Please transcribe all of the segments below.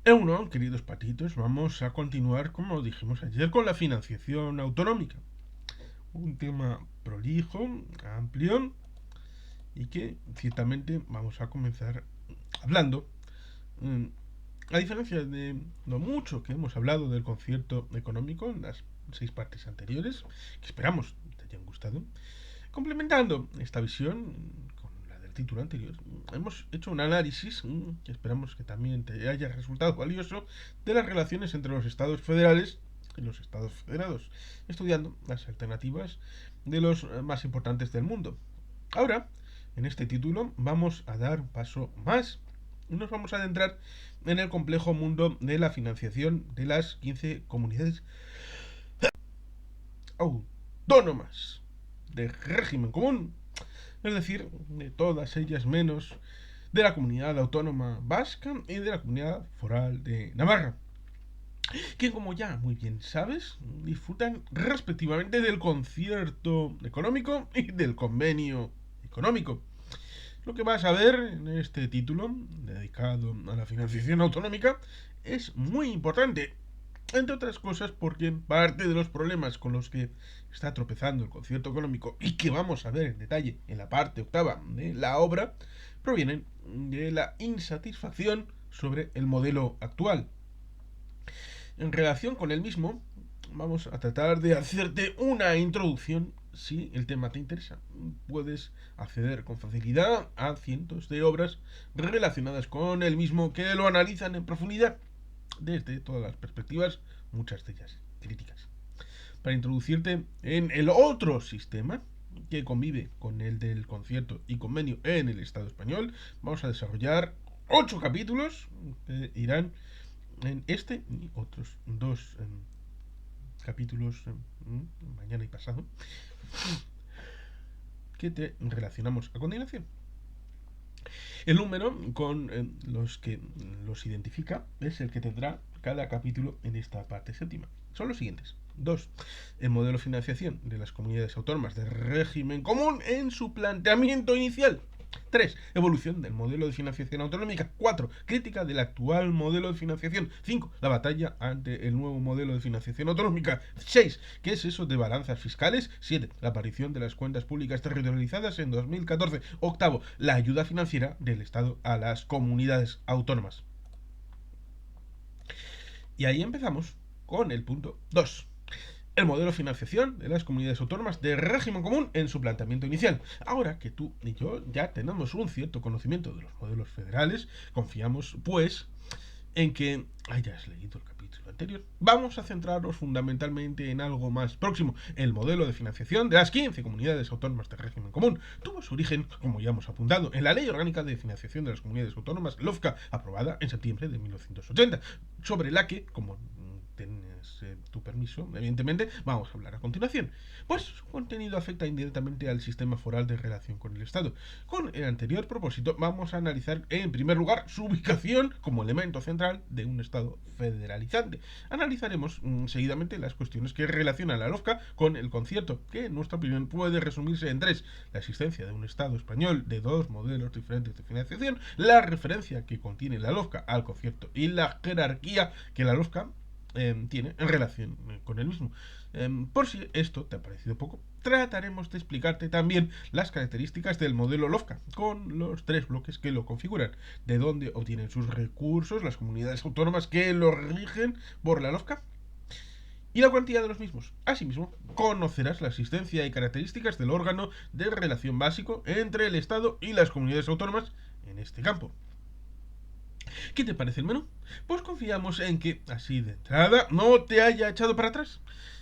Queridos patitos, vamos a continuar, como dijimos ayer, con la financiación autonómica. Un tema prolijo, amplio y que ciertamente vamos a comenzar hablando. mm, A diferencia de lo mucho que hemos hablado del concierto económico en las 6 partes anteriores, que esperamos te hayan gustado, complementando esta visión con la del título anterior, hemos hecho un análisis que esperamos que también te haya resultado valioso de las relaciones entre los estados federales y los estados federados, estudiando las alternativas de los más importantes del mundo. Ahora, en este título, vamos a dar un paso más y nos vamos a adentrar en el complejo mundo de la financiación de las 15 comunidades autónomas de régimen común, es decir, de todas ellas menos de la comunidad autónoma vasca y de la comunidad foral de Navarra, que como ya muy bien sabes, disfrutan respectivamente del concierto económico y del convenio económico. Lo que vas a ver en este título, dedicado a la financiación autonómica, es muy importante, entre otras cosas porque parte de los problemas con los que está tropezando el concierto económico y que vamos a ver en detalle en la parte octava de la obra provienen de la insatisfacción sobre el modelo actual. En relación con el mismo, vamos a tratar de hacerte una introducción si el tema te interesa. Puedes acceder con facilidad a cientos de obras relacionadas con el mismo que lo analizan en profundidad desde todas las perspectivas, muchas de ellas críticas. Para introducirte en el otro sistema que convive con el del concierto y convenio en el Estado español, vamos a desarrollar 8 capítulos que irán en este y otros dos capítulos mañana y pasado que te relacionamos a continuación. El número con los que los identifica es el que tendrá cada capítulo en esta parte séptima. Son los siguientes. 2. El modelo de financiación de las comunidades autónomas de régimen común en su planteamiento inicial. 3. Evolución del modelo de financiación autonómica. 4. Crítica del actual modelo de financiación. 5. La batalla ante el nuevo modelo de financiación autonómica. 6. ¿Qué es eso de balanzas fiscales? 7. La aparición de las cuentas públicas territorializadas en 2014. 8. La ayuda financiera del Estado a las comunidades autónomas. Y ahí empezamos con el punto 2. El modelo de financiación de las comunidades autónomas de régimen común en su planteamiento inicial. Ahora que tú y yo ya tenemos un cierto conocimiento de los modelos federales, confiamos, pues, en que hayas leído el capítulo anterior. Vamos a centrarnos fundamentalmente en algo más próximo. El modelo de financiación de las 15 comunidades autónomas de régimen común tuvo su origen, como ya hemos apuntado, en la Ley Orgánica de Financiación de las Comunidades Autónomas, LOFCA, aprobada en septiembre de 1980, sobre la que, como tienes tu permiso, evidentemente, vamos a hablar a continuación. Pues su contenido afecta indirectamente al sistema foral de relación con el Estado. Con el anterior propósito, vamos a analizar en primer lugar su ubicación como elemento central de un Estado federalizante. Analizaremos seguidamente las cuestiones que relacionan la LOFCA con el concierto, que en nuestra opinión puede resumirse en 3: la existencia de un Estado español de 2 modelos diferentes de financiación, la referencia que contiene la LOFCA al concierto y la jerarquía que la LOFCA tiene en relación con el mismo. Por si esto te ha parecido poco, trataremos de explicarte también las características del modelo LOFCA, con los 3 bloques que lo configuran, de dónde obtienen sus recursos las comunidades autónomas que lo rigen por la LOFCA y la cuantía de los mismos. Asimismo, conocerás la existencia y características del órgano de relación básico entre el Estado y las comunidades autónomas en este campo. ¿Qué te parece el menú? Pues confiamos en que, así de entrada, no te haya echado para atrás.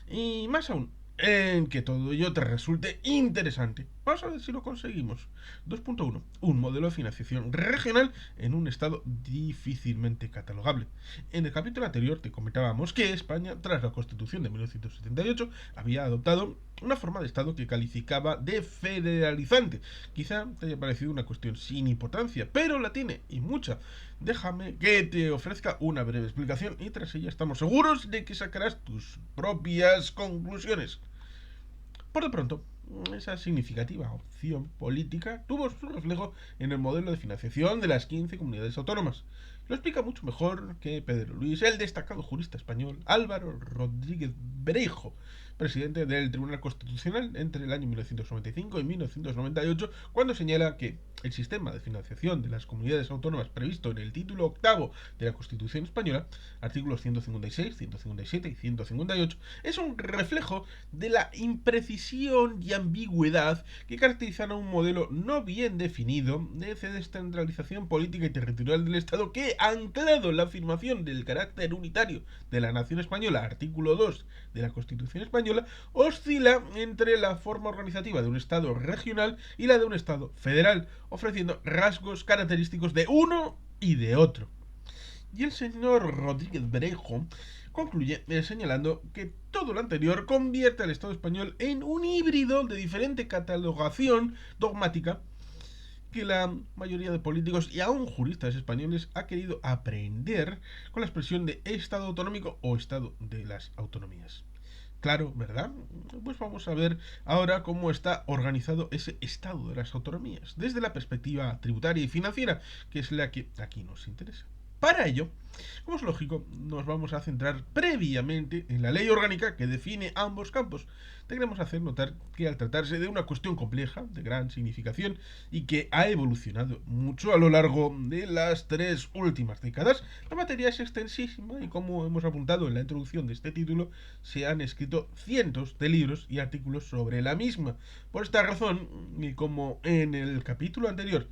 Y más aún, en que todo ello te resulte interesante. Vamos a ver si lo conseguimos. 2.1. Un modelo de financiación regional en un estado difícilmente catalogable. En el capítulo anterior te comentábamos que España, tras la Constitución de 1978, había adoptado una forma de Estado que calificaba de federalizante. Quizá te haya parecido una cuestión sin importancia, pero la tiene, y mucha. Déjame que te ofrezca una breve explicación y tras ella estamos seguros de que sacarás tus propias conclusiones. Por de pronto, esa significativa opción política tuvo su reflejo en el modelo de financiación de las 15 comunidades autónomas. Lo explica mucho mejor que Pedro Luis, el destacado jurista español Álvaro Rodríguez Breijo, presidente del Tribunal Constitucional entre el año 1995 y 1998, cuando señala que el sistema de financiación de las comunidades autónomas previsto en el título octavo de la Constitución española, artículos 156, 157 y 158, es un reflejo de la imprecisión y ambigüedad que caracterizan a un modelo no bien definido de descentralización política y territorial del Estado que, anclado en la afirmación del carácter unitario de la nación española, artículo 2 de la Constitución española, oscila entre la forma organizativa de un Estado regional y la de un Estado federal, ofreciendo rasgos característicos de uno y de otro. Y el señor Rodríguez Breijo concluye señalando que todo lo anterior convierte al Estado español en un híbrido de diferente catalogación dogmática que la mayoría de políticos y aún juristas españoles ha querido aprender con la expresión de Estado autonómico o Estado de las autonomías. Claro, ¿verdad? Pues vamos a ver ahora cómo está organizado ese Estado de las autonomías, desde la perspectiva tributaria y financiera, que es la que aquí nos interesa. Para ello, como es lógico, nos vamos a centrar previamente en la ley orgánica que define ambos campos. Te queremos hacer notar que al tratarse de una cuestión compleja, de gran significación, y que ha evolucionado mucho a lo largo de las 3 últimas décadas, la materia es extensísima y, como hemos apuntado en la introducción de este título, se han escrito cientos de libros y artículos sobre la misma. Por esta razón, y como en el capítulo anterior,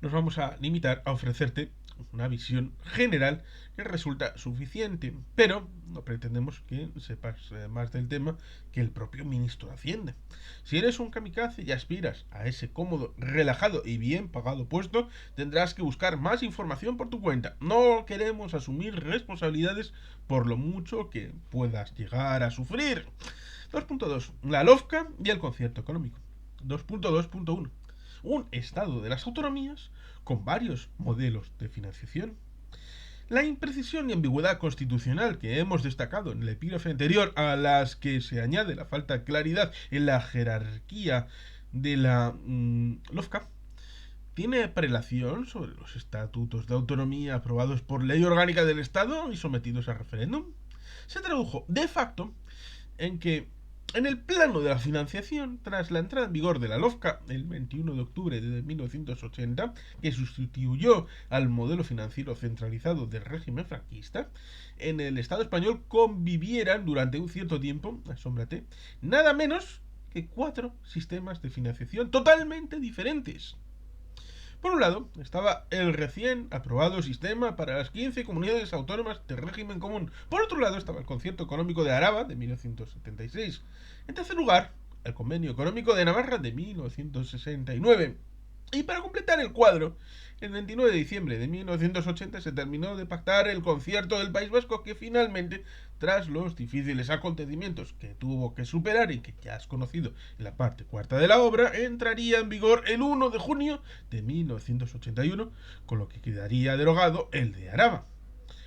nos vamos a limitar a ofrecerte una visión general que resulta suficiente, pero no pretendemos que sepas más del tema que el propio ministro de Hacienda. Si eres un kamikaze y aspiras a ese cómodo, relajado y bien pagado puesto, tendrás que buscar más información por tu cuenta. No queremos asumir responsabilidades por lo mucho que puedas llegar a sufrir. 2.2. La LOFCA y el concierto económico. 2.2.1. Un estado de las autonomías con varios modelos de financiación. La imprecisión y ambigüedad constitucional que hemos destacado en el epígrafe anterior, a las que se añade la falta de claridad en la jerarquía de la LOFCA, tiene prelación sobre los estatutos de autonomía aprobados por ley orgánica del Estado y sometidos a referéndum. Se tradujo de facto en que en el plano de la financiación, tras la entrada en vigor de la LOFCA el 21 de octubre de 1980, que sustituyó al modelo financiero centralizado del régimen franquista, en el Estado español convivieran durante un cierto tiempo, asómbrate, nada menos que 4 sistemas de financiación totalmente diferentes. Por un lado, estaba el recién aprobado sistema para las 15 comunidades autónomas de régimen común. Por otro lado, estaba el concierto económico de Araba de 1976. En tercer lugar, el convenio económico de Navarra de 1969. Y para completar el cuadro, el 29 de diciembre de 1980 se terminó de pactar el concierto del País Vasco, que finalmente, tras los difíciles acontecimientos que tuvo que superar y que ya has conocido en la parte cuarta de la obra, entraría en vigor el 1 de junio de 1981, con lo que quedaría derogado el de Araba.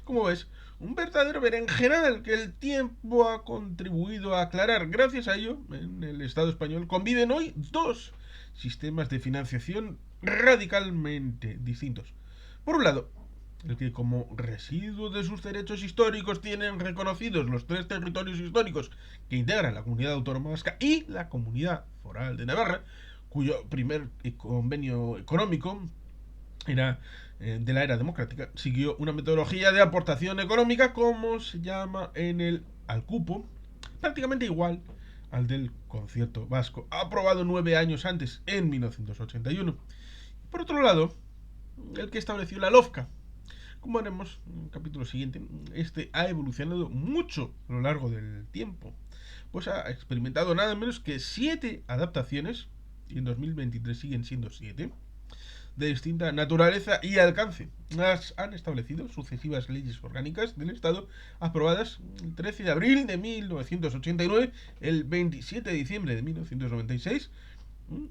Como ves, un verdadero berenjenal que el tiempo ha contribuido a aclarar. Gracias a ello, en el Estado español conviven hoy 2 sistemas de financiación radicalmente distintos. Por un lado, el que como residuo de sus derechos históricos tienen reconocidos los 3 territorios históricos que integran la comunidad autónoma vasca y la comunidad foral de Navarra, cuyo primer convenio económico era de la era democrática, siguió una metodología de aportación económica, como se llama en el al cupo, prácticamente igual al del concierto vasco, aprobado 9 años antes, en 1981. Por otro lado, el que estableció la LOFCA. Como veremos en el capítulo siguiente, este ha evolucionado mucho a lo largo del tiempo, pues ha experimentado nada menos que 7 adaptaciones, y en 2023 siguen siendo 7, de distinta naturaleza y alcance. Las han establecido sucesivas leyes orgánicas del Estado aprobadas el 13 de abril de 1989, el 27 de diciembre de 1996,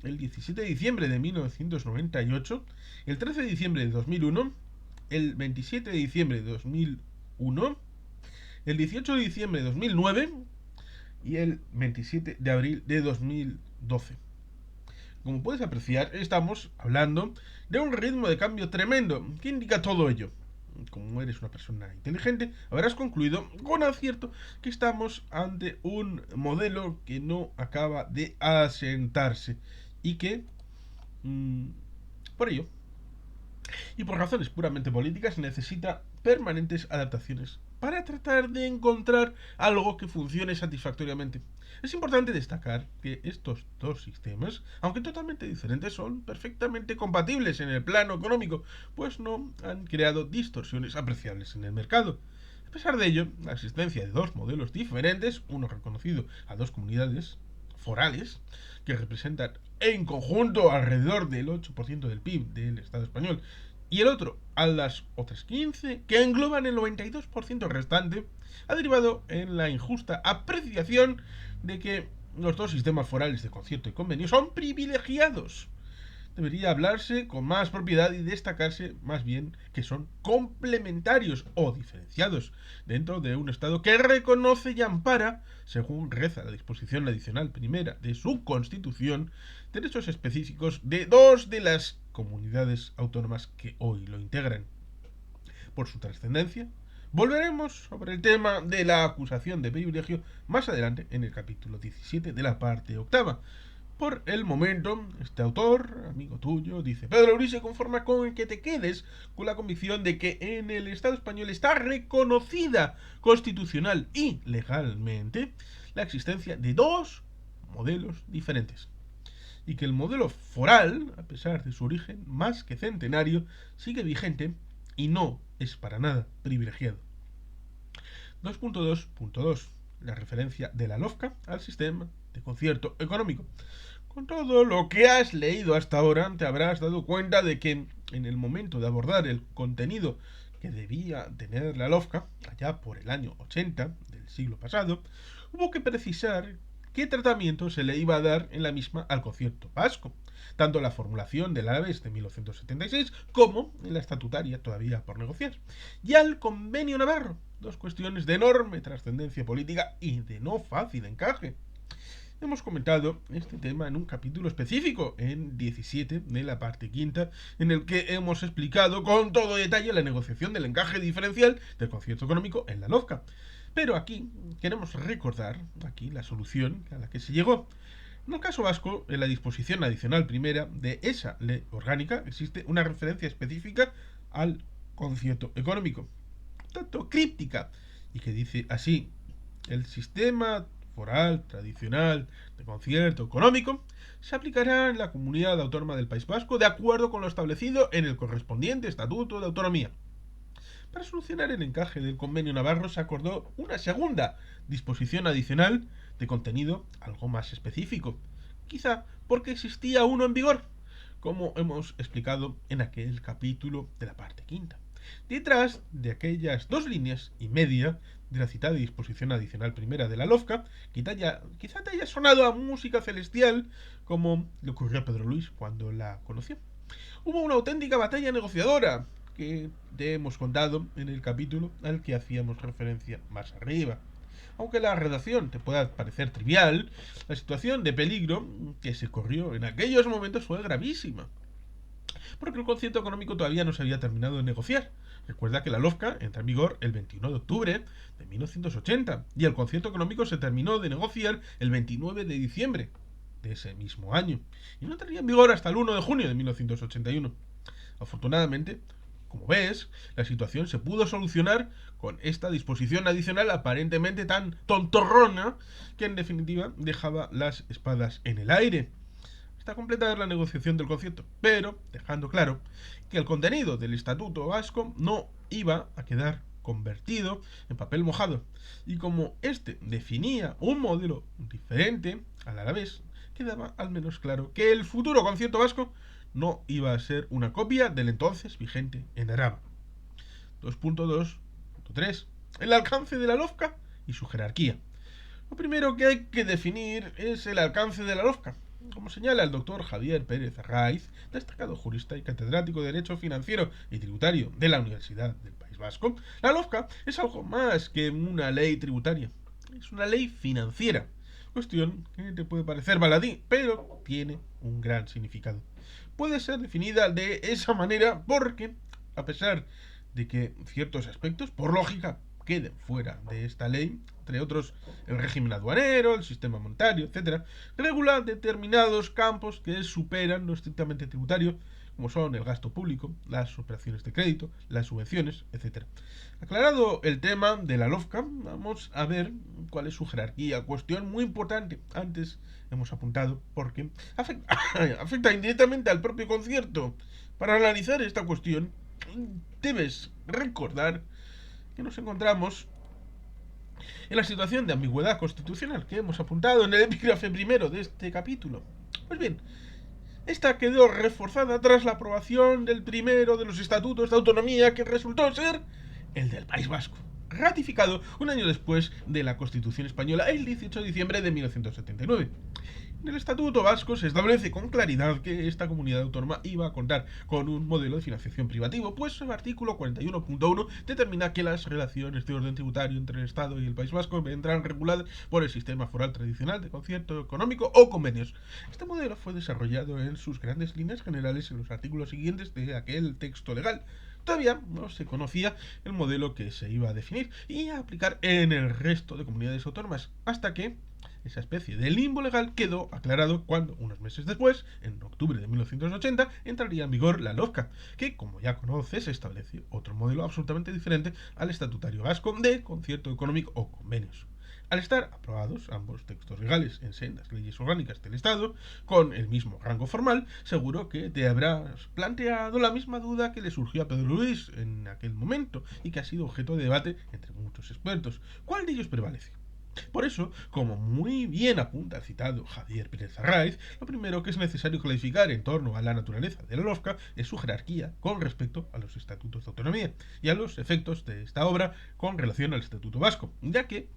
el 17 de diciembre de 1998, el 13 de diciembre de 2001, el 27 de diciembre de 2001, el 18 de diciembre de 2009, y el 27 de abril de 2012. Como puedes apreciar, estamos hablando de un ritmo de cambio tremendo. ¿Qué indica todo ello? Como eres una persona inteligente, habrás concluido con acierto que estamos ante un modelo que no acaba de asentarse y que, mmm, por ello, y por razones puramente políticas, necesita permanentes adaptaciones para tratar de encontrar algo que funcione satisfactoriamente. Es importante destacar que estos dos sistemas, aunque totalmente diferentes, son perfectamente compatibles en el plano económico, pues no han creado distorsiones apreciables en el mercado. A pesar de ello, la existencia de dos modelos diferentes, uno reconocido a dos comunidades forales, que representan en conjunto alrededor del 8% del PIB del Estado español, y el otro a las otras 15, que engloban el 92% restante, ha derivado en la injusta apreciación de que los dos sistemas forales de concierto y convenio son privilegiados. Debería hablarse con más propiedad y destacarse más bien que son complementarios o diferenciados dentro de un Estado que reconoce y ampara, según reza la disposición adicional primera de su Constitución, derechos específicos de dos de las comunidades autónomas que hoy lo integran. Por su trascendencia, volveremos sobre el tema de la acusación de privilegio más adelante en el capítulo 17 de la parte octava. Por el momento, este autor, amigo tuyo, dice: Pedro Luis se conforma con que te quedes con la convicción de que en el Estado español está reconocida constitucional y legalmente la existencia de dos modelos diferentes. Y que el modelo foral, a pesar de su origen más que centenario, sigue vigente y no es para nada privilegiado. 2.2.2. La referencia de la LOFCA al sistema de concierto económico. Con todo lo que has leído hasta ahora, te habrás dado cuenta de que en el momento de abordar el contenido que debía tener la LOFCA, allá por el año 80 del siglo pasado, hubo que precisar qué tratamiento se le iba a dar en la misma al concierto vasco, tanto en la formulación del Alavés de 1976 como en la estatutaria todavía por negociar, y al convenio navarro, dos cuestiones de enorme trascendencia política y de no fácil encaje. Hemos comentado este tema en un capítulo específico, en 17 de la parte quinta, en el que hemos explicado con todo detalle la negociación del encaje diferencial del concierto económico en la LOFCA. Pero aquí queremos recordar aquí la solución a la que se llegó. En el caso vasco, en la disposición adicional primera de esa ley orgánica existe una referencia específica al concierto económico, tanto críptica, y que dice así: el sistema foral tradicional de concierto económico se aplicará en la comunidad autónoma del País Vasco de acuerdo con lo establecido en el correspondiente Estatuto de Autonomía. Para solucionar el encaje del convenio navarro se acordó una segunda disposición adicional de contenido algo más específico, quizá porque existía uno en vigor, como hemos explicado en aquel capítulo de la parte quinta. Detrás de aquellas 2,5 líneas de la citada disposición adicional primera de la LOFCA, quizá te haya sonado a música celestial, como le ocurrió a Pedro Luis cuando la conoció. Hubo una auténtica batalla negociadora que te hemos contado en el capítulo al que hacíamos referencia más arriba. Aunque la redacción te pueda parecer trivial, la situación de peligro que se corrió en aquellos momentos fue gravísima, porque el concierto económico todavía no se había terminado de negociar. Recuerda que la LOFCA entra en vigor el 21 de octubre de 1980 y el concierto económico se terminó de negociar el 29 de diciembre de ese mismo año y no entraría en vigor hasta el 1 de junio de 1981. Afortunadamente, como ves, la situación se pudo solucionar con esta disposición adicional aparentemente tan tontorrona que en definitiva dejaba las espadas en el aire. Está completada la negociación del concierto, pero dejando claro que el contenido del Estatuto Vasco no iba a quedar convertido en papel mojado, y como este definía un modelo diferente al Alavés, quedaba al menos claro que el futuro concierto vasco no iba a ser una copia del entonces vigente en Araba. 2.2.3. El alcance de la LOFCA y su jerarquía. Lo primero que hay que definir es el alcance de la LOFCA. Como señala el doctor Javier Pérez Arraiz, destacado jurista y catedrático de Derecho Financiero y Tributario de la Universidad del País Vasco, la LOFCA es algo más que una ley tributaria. es una ley financiera. Cuestión que te puede parecer baladí, pero tiene un gran significado. Puede ser definida de esa manera porque, a pesar de que ciertos aspectos, por lógica, queden fuera de esta ley, entre otros el régimen aduanero, el sistema monetario, etcétera, regula determinados campos que superan lo estrictamente tributario, como son el gasto público, las operaciones de crédito, las subvenciones, etcétera. Aclarado el tema de la LOFCA, vamos a ver cuál es su jerarquía. Cuestión muy importante. Antes hemos apuntado porque afecta indirectamente al propio concierto. Para analizar esta cuestión, debes recordar que nos encontramos en la situación de ambigüedad constitucional que hemos apuntado en el epígrafe primero de este capítulo. Pues bien, esta quedó reforzada tras la aprobación del primero de los estatutos de autonomía, que resultó ser el del País Vasco, ratificado un año después de la Constitución española, el 18 de diciembre de 1979. En el Estatuto Vasco se establece con claridad que esta comunidad autónoma iba a contar con un modelo de financiación privativo, pues el artículo 41.1 determina que las relaciones de orden tributario entre el Estado y el País Vasco vendrán reguladas por el sistema foral tradicional de concierto económico o convenios. Este modelo fue desarrollado en sus grandes líneas generales en los artículos siguientes de aquel texto legal. Todavía no se conocía el modelo que se iba a definir y a aplicar en el resto de comunidades autónomas, hasta que esa especie de limbo legal quedó aclarado cuando, unos meses después, en octubre de 1980, entraría en vigor la LOFCA, que, como ya conoces, establece otro modelo absolutamente diferente al estatutario vasco de concierto económico o convenios. Al estar aprobados ambos textos legales en sendas leyes orgánicas del Estado, con el mismo rango formal, seguro que te habrás planteado la misma duda que le surgió a Pedro Luis en aquel momento y que ha sido objeto de debate entre muchos expertos. ¿Cuál de ellos prevalece? Por eso, como muy bien apunta el citado Javier Pérez Arraiz, lo primero que es necesario clarificar en torno a la naturaleza de la LOFCA es su jerarquía con respecto a los estatutos de autonomía y a los efectos de esta obra con relación al Estatuto Vasco, ya que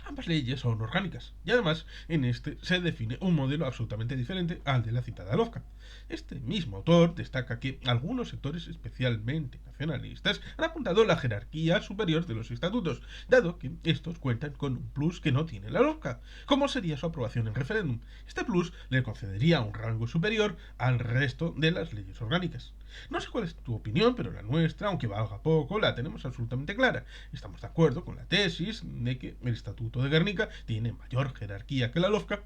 ambas leyes son orgánicas y además en este se define un modelo absolutamente diferente al de la citada LOFCA. Este mismo autor destaca que algunos sectores especialmente nacionalistas han apuntado la jerarquía superior de los estatutos, dado que estos cuentan con un plus que no tiene la LOFCA, como sería su aprobación en referéndum. Este plus le concedería un rango superior al resto de las leyes orgánicas. No sé cuál es tu opinión, pero la nuestra, aunque valga poco, la tenemos absolutamente clara. Estamos de acuerdo con la tesis de que el Estatuto de Guernica tiene mayor jerarquía que la LOFCA,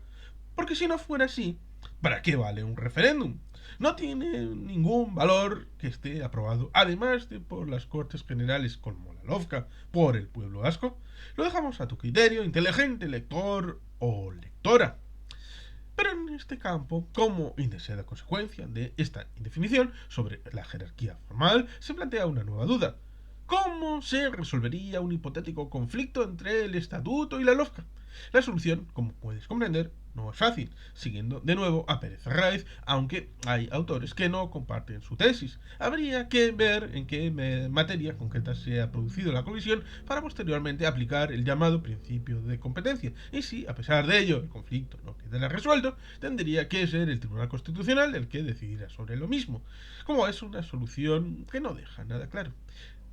porque si no fuera así, ¿para qué vale un referéndum? No tiene ningún valor que esté aprobado, además de por las Cortes Generales como la LOFCA, por el pueblo vasco. Lo dejamos a tu criterio, inteligente lector o lectora. Pero en este campo, como indeseada consecuencia de esta indefinición sobre la jerarquía formal, se plantea una nueva duda. ¿Cómo se resolvería un hipotético conflicto entre el Estatuto y la LOFCA? La solución, como puedes comprender, no es fácil, siguiendo de nuevo a Pérez Arraiz, aunque hay autores que no comparten su tesis. Habría que ver en qué materia concreta se ha producido la colisión para posteriormente aplicar el llamado principio de competencia. Y si, a pesar de ello, el conflicto no quedara resuelto, tendría que ser el Tribunal Constitucional el que decidiera sobre lo mismo, como es una solución que no deja nada claro.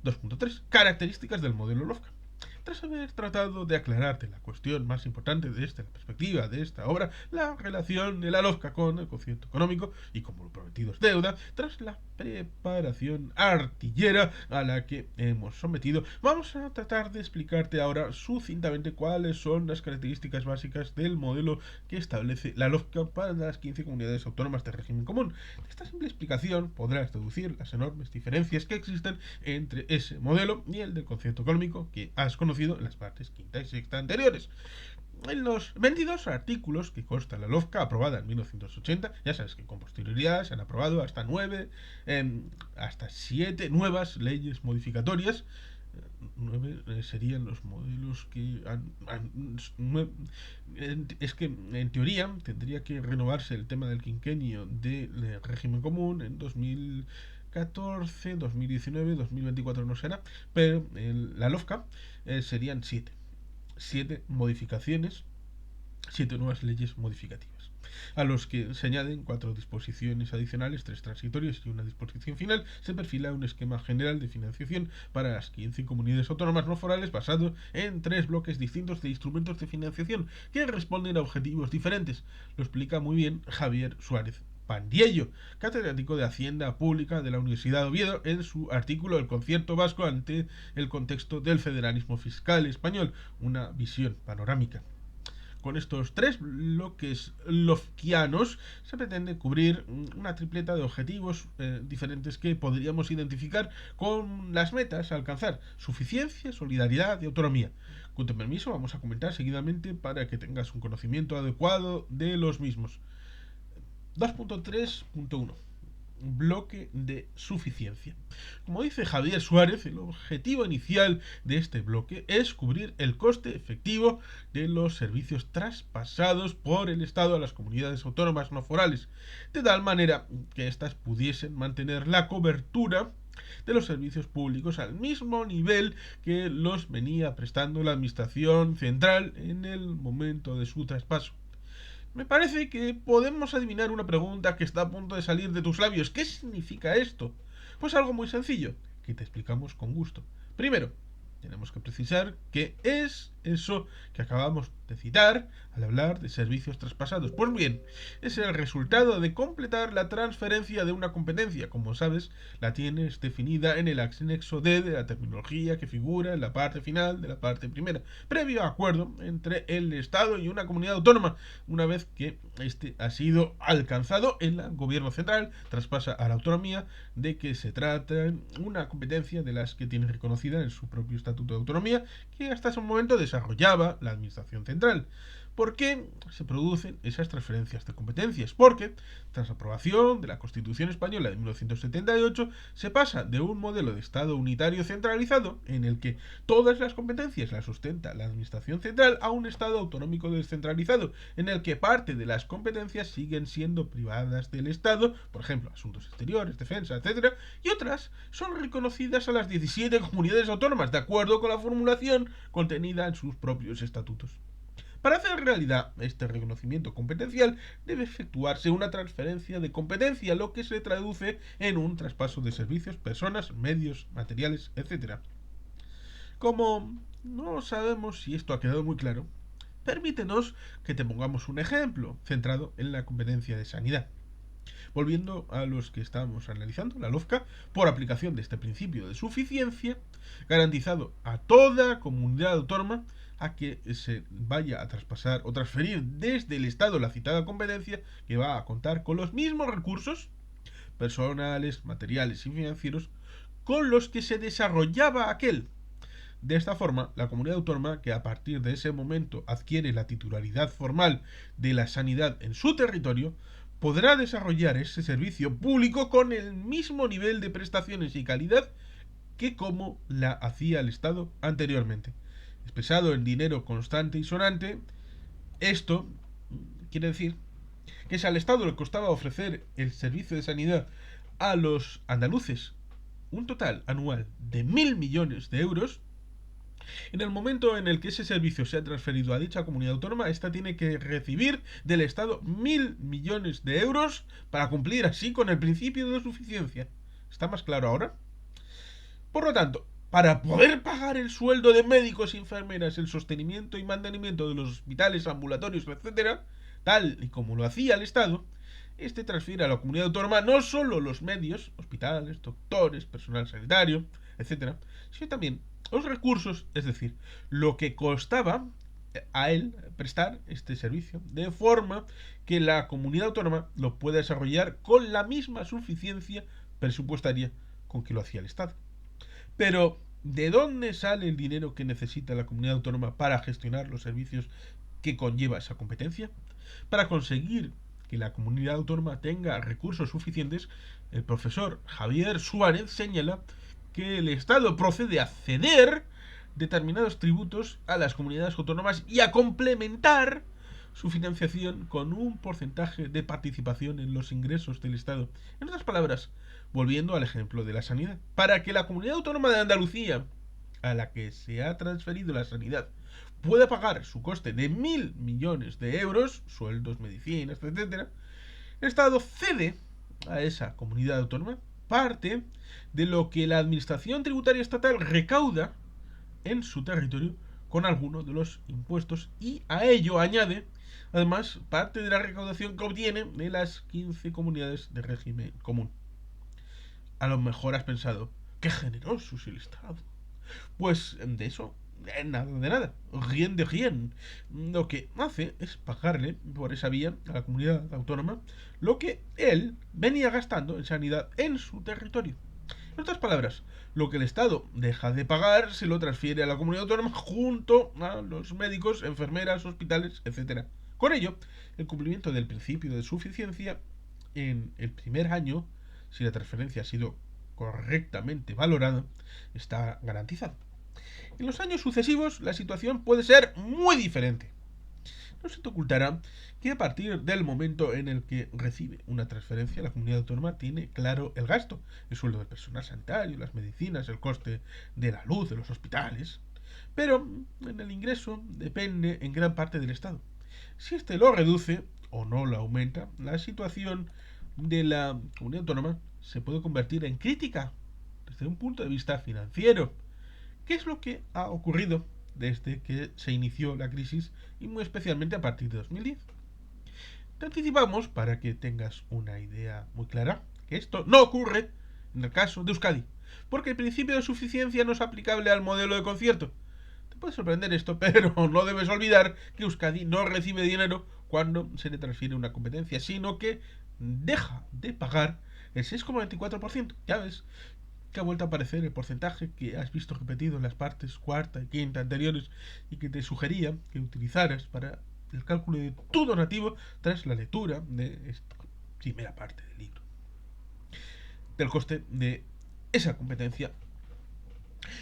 2.3. Características del modelo LOFCA. Tras haber tratado de aclararte la cuestión más importante desde la perspectiva de esta obra, la relación de la LOFCA con el concierto económico y como lo prometido es deuda, tras la preparación artillera a la que hemos sometido, vamos a tratar de explicarte ahora sucintamente cuáles son las características básicas del modelo que establece la LOFCA para las 15 comunidades autónomas de régimen común. De esta simple explicación podrás deducir las enormes diferencias que existen entre ese modelo y el del concierto económico que has conocido en las partes quinta y sexta anteriores. En los 22 artículos que consta la LOFCA aprobada en 1980, ya sabes que con posterioridad se han aprobado hasta 7 nuevas leyes modificatorias. 9 serían los modelos que es que en teoría tendría que renovarse el tema del quinquenio del régimen común en 2014, 2019, 2024 no será, pero la LOFCA serían 7 modificaciones, 7 nuevas leyes modificativas. a los que se añaden 4 disposiciones adicionales, 3 transitorias y una disposición final. Se perfila un esquema general de financiación para las 15 comunidades autónomas no forales basado en 3 bloques distintos de instrumentos de financiación que responden a objetivos diferentes. Lo explica muy bien Javier Suárez Pandiello, catedrático de Hacienda Pública de la Universidad de Oviedo, en su artículo El concierto vasco ante el contexto del federalismo fiscal español, una visión panorámica. Con estos 3 bloques lofkianos se pretende cubrir una tripleta de objetivos diferentes que podríamos identificar con las metas a alcanzar: suficiencia, solidaridad y autonomía. Con tu permiso vamos a comentar seguidamente para que tengas un conocimiento adecuado de los mismos. 2.3.1 bloque de suficiencia. Como dice Javier Suárez, el objetivo inicial de este bloque es cubrir el coste efectivo de los servicios traspasados por el Estado a las comunidades autónomas no forales, de tal manera que éstas pudiesen mantener la cobertura de los servicios públicos al mismo nivel que los venía prestando la Administración Central en el momento de su traspaso. Me parece que podemos adivinar una pregunta que está a punto de salir de tus labios. ¿Qué significa esto? Pues algo muy sencillo, que te explicamos con gusto. Primero, tenemos que precisar qué es eso que acabamos de citar al hablar de servicios traspasados. Pues bien, es el resultado de completar la transferencia de una competencia. Como sabes, la tienes definida en el anexo D de la terminología que figura en la parte final de la parte primera, previo acuerdo entre el Estado y una comunidad autónoma. Una vez que este ha sido alcanzado, el gobierno central traspasa a la autonomía de que se trata una competencia de las que tiene reconocida en su propio Estatuto de Autonomía, que hasta ese momento desarrollaba la Administración Central. ¿Por qué se producen esas transferencias de competencias? Porque, tras la aprobación de la Constitución Española de 1978, se pasa de un modelo de Estado unitario centralizado, en el que todas las competencias las sustenta la Administración Central, a un Estado autonómico descentralizado, en el que parte de las competencias siguen siendo privadas del Estado, por ejemplo, asuntos exteriores, defensa, etc., y otras son reconocidas a las 17 comunidades autónomas, de acuerdo con la formulación contenida en sus propios estatutos. Para hacer realidad este reconocimiento competencial debe efectuarse una transferencia de competencia, lo que se traduce en un traspaso de servicios, personas, medios, materiales, etc. Como no sabemos si esto ha quedado muy claro, permítenos que te pongamos un ejemplo centrado en la competencia de sanidad. Volviendo a los que estábamos analizando, la LOFCA, por aplicación de este principio de suficiencia, garantizado a toda comunidad autónoma a que se vaya a traspasar o transferir desde el Estado la citada competencia, que va a contar con los mismos recursos personales, materiales y financieros con los que se desarrollaba aquel. De esta forma, la comunidad autónoma, que a partir de ese momento adquiere la titularidad formal de la sanidad en su territorio, podrá desarrollar ese servicio público con el mismo nivel de prestaciones y calidad que como la hacía el Estado anteriormente. Expresado en dinero constante y sonante, esto quiere decir que si al Estado le costaba ofrecer el servicio de sanidad a los andaluces un total anual de 1.000 millones de euros, en el momento en el que ese servicio sea transferido a dicha comunidad autónoma, ésta tiene que recibir del Estado 1.000 millones de euros para cumplir así con el principio de suficiencia. ¿Está más claro ahora? Por lo tanto, para poder pagar el sueldo de médicos y enfermeras, el sostenimiento y mantenimiento de los hospitales, ambulatorios, etc., tal y como lo hacía el Estado, este transfiere a la comunidad autónoma no solo los medios, hospitales, doctores, personal sanitario, etc., sino también los recursos, es decir, lo que costaba a él prestar este servicio, de forma que la comunidad autónoma lo pueda desarrollar con la misma suficiencia presupuestaria con que lo hacía el Estado. Pero, ¿de dónde sale el dinero que necesita la comunidad autónoma para gestionar los servicios que conlleva esa competencia? Para conseguir que la comunidad autónoma tenga recursos suficientes, el profesor Javier Suárez señala que el Estado procede a ceder determinados tributos a las comunidades autónomas y a complementar su financiación con un porcentaje de participación en los ingresos del Estado. En otras palabras, volviendo al ejemplo de la sanidad, para que la comunidad autónoma de Andalucía, a la que se ha transferido la sanidad, puede pagar su coste de 1.000 millones de euros, sueldos, medicinas, etcétera, el Estado cede a esa comunidad autónoma parte de lo que la administración tributaria estatal recauda en su territorio con alguno de los impuestos, y a ello añade además parte de la recaudación que obtiene de las 15 comunidades de régimen común. A lo mejor has pensado, qué generoso es el Estado. Pues de eso, nada de nada, rien de rien. Lo que hace es pagarle por esa vía a la comunidad autónoma lo que él venía gastando en sanidad en su territorio. En otras palabras, lo que el Estado deja de pagar se lo transfiere a la comunidad autónoma junto a los médicos, enfermeras, hospitales, etcétera. Con ello, el cumplimiento del principio de suficiencia en el primer año, si la transferencia ha sido correctamente valorada, está garantizado. En los años sucesivos, la situación puede ser muy diferente. No se te ocultará que a partir del momento en el que recibe una transferencia, la comunidad autónoma tiene claro el gasto, el sueldo del personal sanitario, las medicinas, el coste de la luz, de los hospitales. Pero en el ingreso depende en gran parte del Estado. Si éste lo reduce o no lo aumenta, la situación de la comunidad autónoma se puede convertir en crítica desde un punto de vista financiero. ¿Qué es lo que ha ocurrido desde que se inició la crisis y muy especialmente a partir de 2010? Te anticipamos, para que tengas una idea muy clara, que esto no ocurre en el caso de Euskadi, porque el principio de suficiencia no es aplicable al modelo de concierto. Te puede sorprender esto, pero no debes olvidar que Euskadi no recibe dinero cuando se le transfiere una competencia, sino que deja de pagar el 6,24%. Ya ves que ha vuelto a aparecer el porcentaje que has visto repetido en las partes cuarta y quinta anteriores y que te sugería que utilizaras para el cálculo de tu donativo tras la lectura de esta primera parte del libro, del coste de esa competencia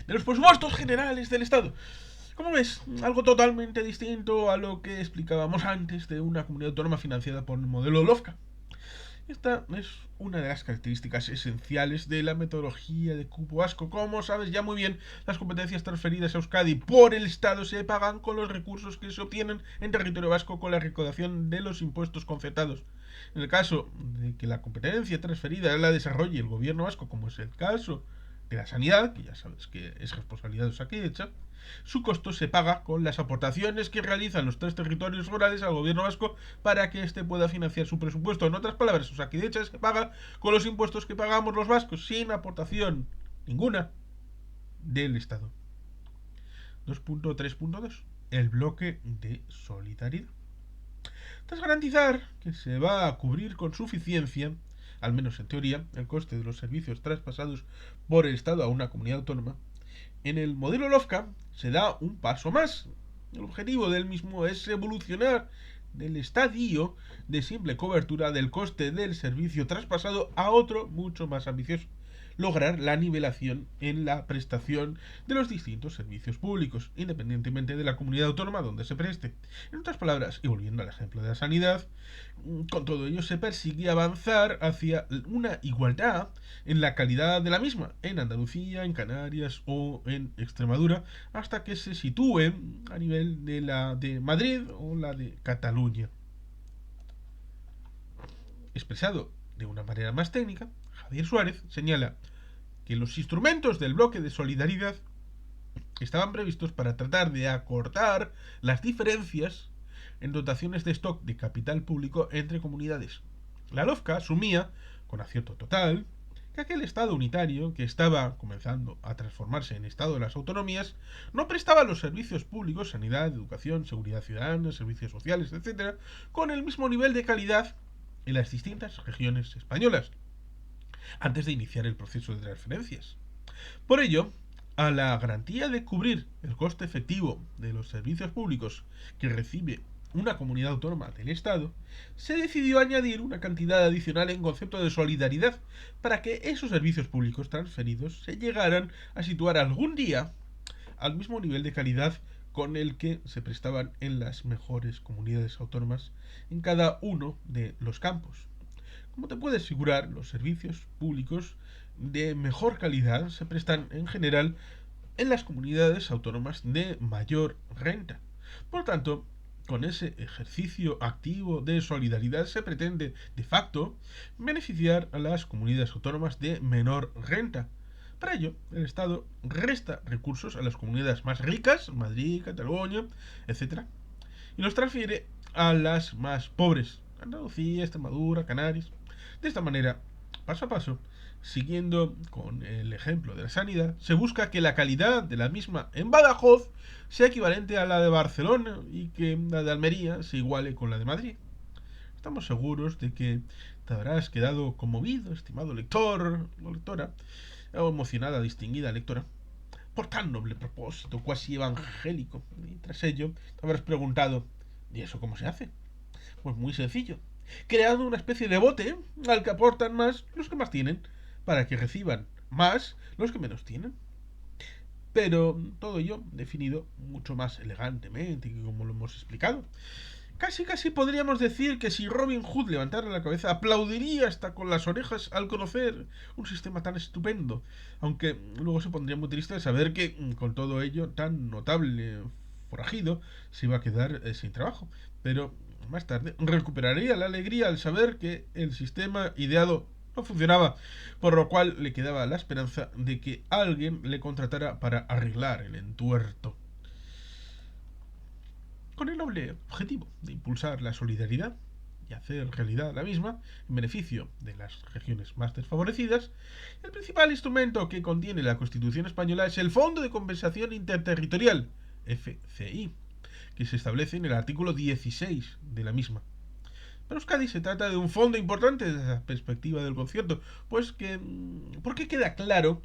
de los presupuestos generales del Estado. Como ves, algo totalmente distinto a lo que explicábamos antes de una comunidad autónoma financiada por el modelo LOFCA. Esta es una de las características esenciales de la metodología de cupo vasco. Como sabes ya muy bien, las competencias transferidas a Euskadi por el Estado se pagan con los recursos que se obtienen en territorio vasco con la recaudación de los impuestos concertados. En el caso de que la competencia transferida la desarrolle el gobierno vasco, como es el caso de la sanidad, que ya sabes que es responsabilidad de Osakidetza, su costo se paga con las aportaciones que realizan los tres territorios rurales al gobierno vasco para que éste pueda financiar su presupuesto. En otras palabras, Osakidetza se paga con los impuestos que pagamos los vascos, sin aportación ninguna del Estado. 2.3.2. El bloque de solidaridad. Tras garantizar que se va a cubrir con suficiencia, al menos en teoría, el coste de los servicios traspasados por el Estado a una comunidad autónoma, en el modelo LOFCA se da un paso más. El objetivo del mismo es evolucionar del estadio de simple cobertura del coste del servicio traspasado a otro mucho más ambicioso: lograr la nivelación en la prestación de los distintos servicios públicos, independientemente de la comunidad autónoma donde se preste. En otras palabras, y volviendo al ejemplo de la sanidad, con todo ello se persigue avanzar hacia una igualdad en la calidad de la misma en Andalucía, en Canarias o en Extremadura, hasta que se sitúe a nivel de la de Madrid o la de Cataluña. Expresado de una manera más técnica, Javier Suárez señala que los instrumentos del bloque de solidaridad estaban previstos para tratar de acortar las diferencias en dotaciones de stock de capital público entre comunidades. La LOFCA asumía, con acierto total, que aquel Estado unitario, que estaba comenzando a transformarse en Estado de las autonomías, no prestaba los servicios públicos, sanidad, educación, seguridad ciudadana, servicios sociales, etcétera, con el mismo nivel de calidad en las distintas regiones españolas, antes de iniciar el proceso de transferencias. Por ello, a la garantía de cubrir el coste efectivo de los servicios públicos que recibe una comunidad autónoma del Estado, se decidió añadir una cantidad adicional en concepto de solidaridad para que esos servicios públicos transferidos se llegaran a situar algún día al mismo nivel de calidad con el que se prestaban en las mejores comunidades autónomas en cada uno de los campos. Como te puedes figurar, los servicios públicos de mejor calidad se prestan en general en las comunidades autónomas de mayor renta. Por tanto, con ese ejercicio activo de solidaridad se pretende, de facto, beneficiar a las comunidades autónomas de menor renta. Para ello, el Estado resta recursos a las comunidades más ricas, Madrid, Cataluña, etc., y los transfiere a las más pobres, Andalucía, Extremadura, Canarias. De esta manera, paso a paso, siguiendo con el ejemplo de la sanidad, se busca que la calidad de la misma en Badajoz sea equivalente a la de Barcelona y que la de Almería se iguale con la de Madrid. Estamos seguros de que te habrás quedado conmovido, estimado lector o lectora, o emocionada, distinguida lectora, por tan noble propósito, cuasi evangélico. Y tras ello, te habrás preguntado, ¿y eso cómo se hace? Pues muy sencillo, creando una especie de bote al que aportan más los que más tienen, para que reciban más los que menos tienen. Pero todo ello definido mucho más elegantemente, como lo hemos explicado. Casi podríamos decir que si Robin Hood levantara la cabeza, aplaudiría hasta con las orejas al conocer un sistema tan estupendo. Aunque luego se pondría muy triste al saber que, con todo ello tan notable forajido, se iba a quedar sin trabajo. Pero más tarde recuperaría la alegría al saber que el sistema ideado no funcionaba, por lo cual le quedaba la esperanza de que alguien le contratara para arreglar el entuerto, con el noble objetivo de impulsar la solidaridad y hacer realidad la misma en beneficio de las regiones más desfavorecidas. El principal instrumento que contiene la Constitución española es el Fondo de Compensación Interterritorial, FCI, que se establece en el artículo 16 de la misma. Para Euskadi se trata de un fondo importante desde la perspectiva del concierto, porque queda claro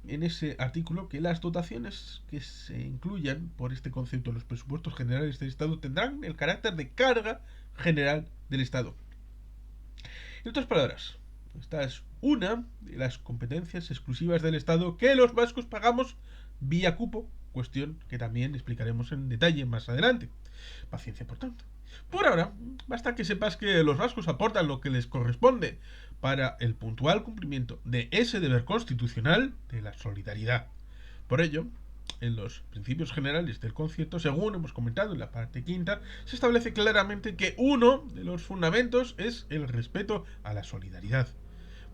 en ese artículo que las dotaciones que se incluyan por este concepto en los presupuestos generales del Estado tendrán el carácter de carga general del Estado. En otras palabras, esta es una de las competencias exclusivas del Estado que los vascos pagamos vía cupo, cuestión que también explicaremos en detalle más adelante. Paciencia, por tanto. Por ahora, basta que sepas que los vascos aportan lo que les corresponde para el puntual cumplimiento de ese deber constitucional de la solidaridad. Por ello, en los principios generales del concierto, según hemos comentado en la parte quinta, se establece claramente que uno de los fundamentos es el respeto a la solidaridad.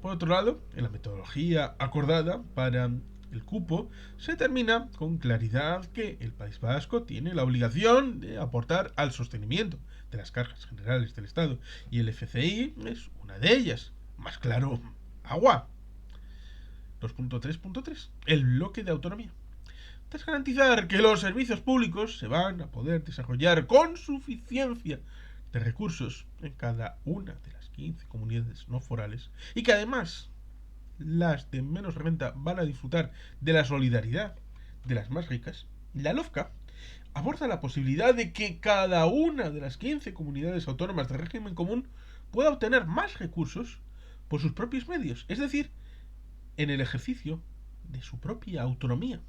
Por otro lado, en la metodología acordada para el cupo, se determina con claridad que el País Vasco tiene la obligación de aportar al sostenimiento de las cargas generales del Estado, y el FCI es una de ellas. Más claro, agua. 2.3.3. El bloque de autonomía. Tras garantizar que los servicios públicos se van a poder desarrollar con suficiencia de recursos en cada una de las 15 comunidades no forales, y que además las de menos renta van a disfrutar de la solidaridad de las más ricas, la LOFCA aborda la posibilidad de que cada una de las 15 comunidades autónomas de régimen común pueda obtener más recursos por sus propios medios, es decir, en el ejercicio de su propia autonomía.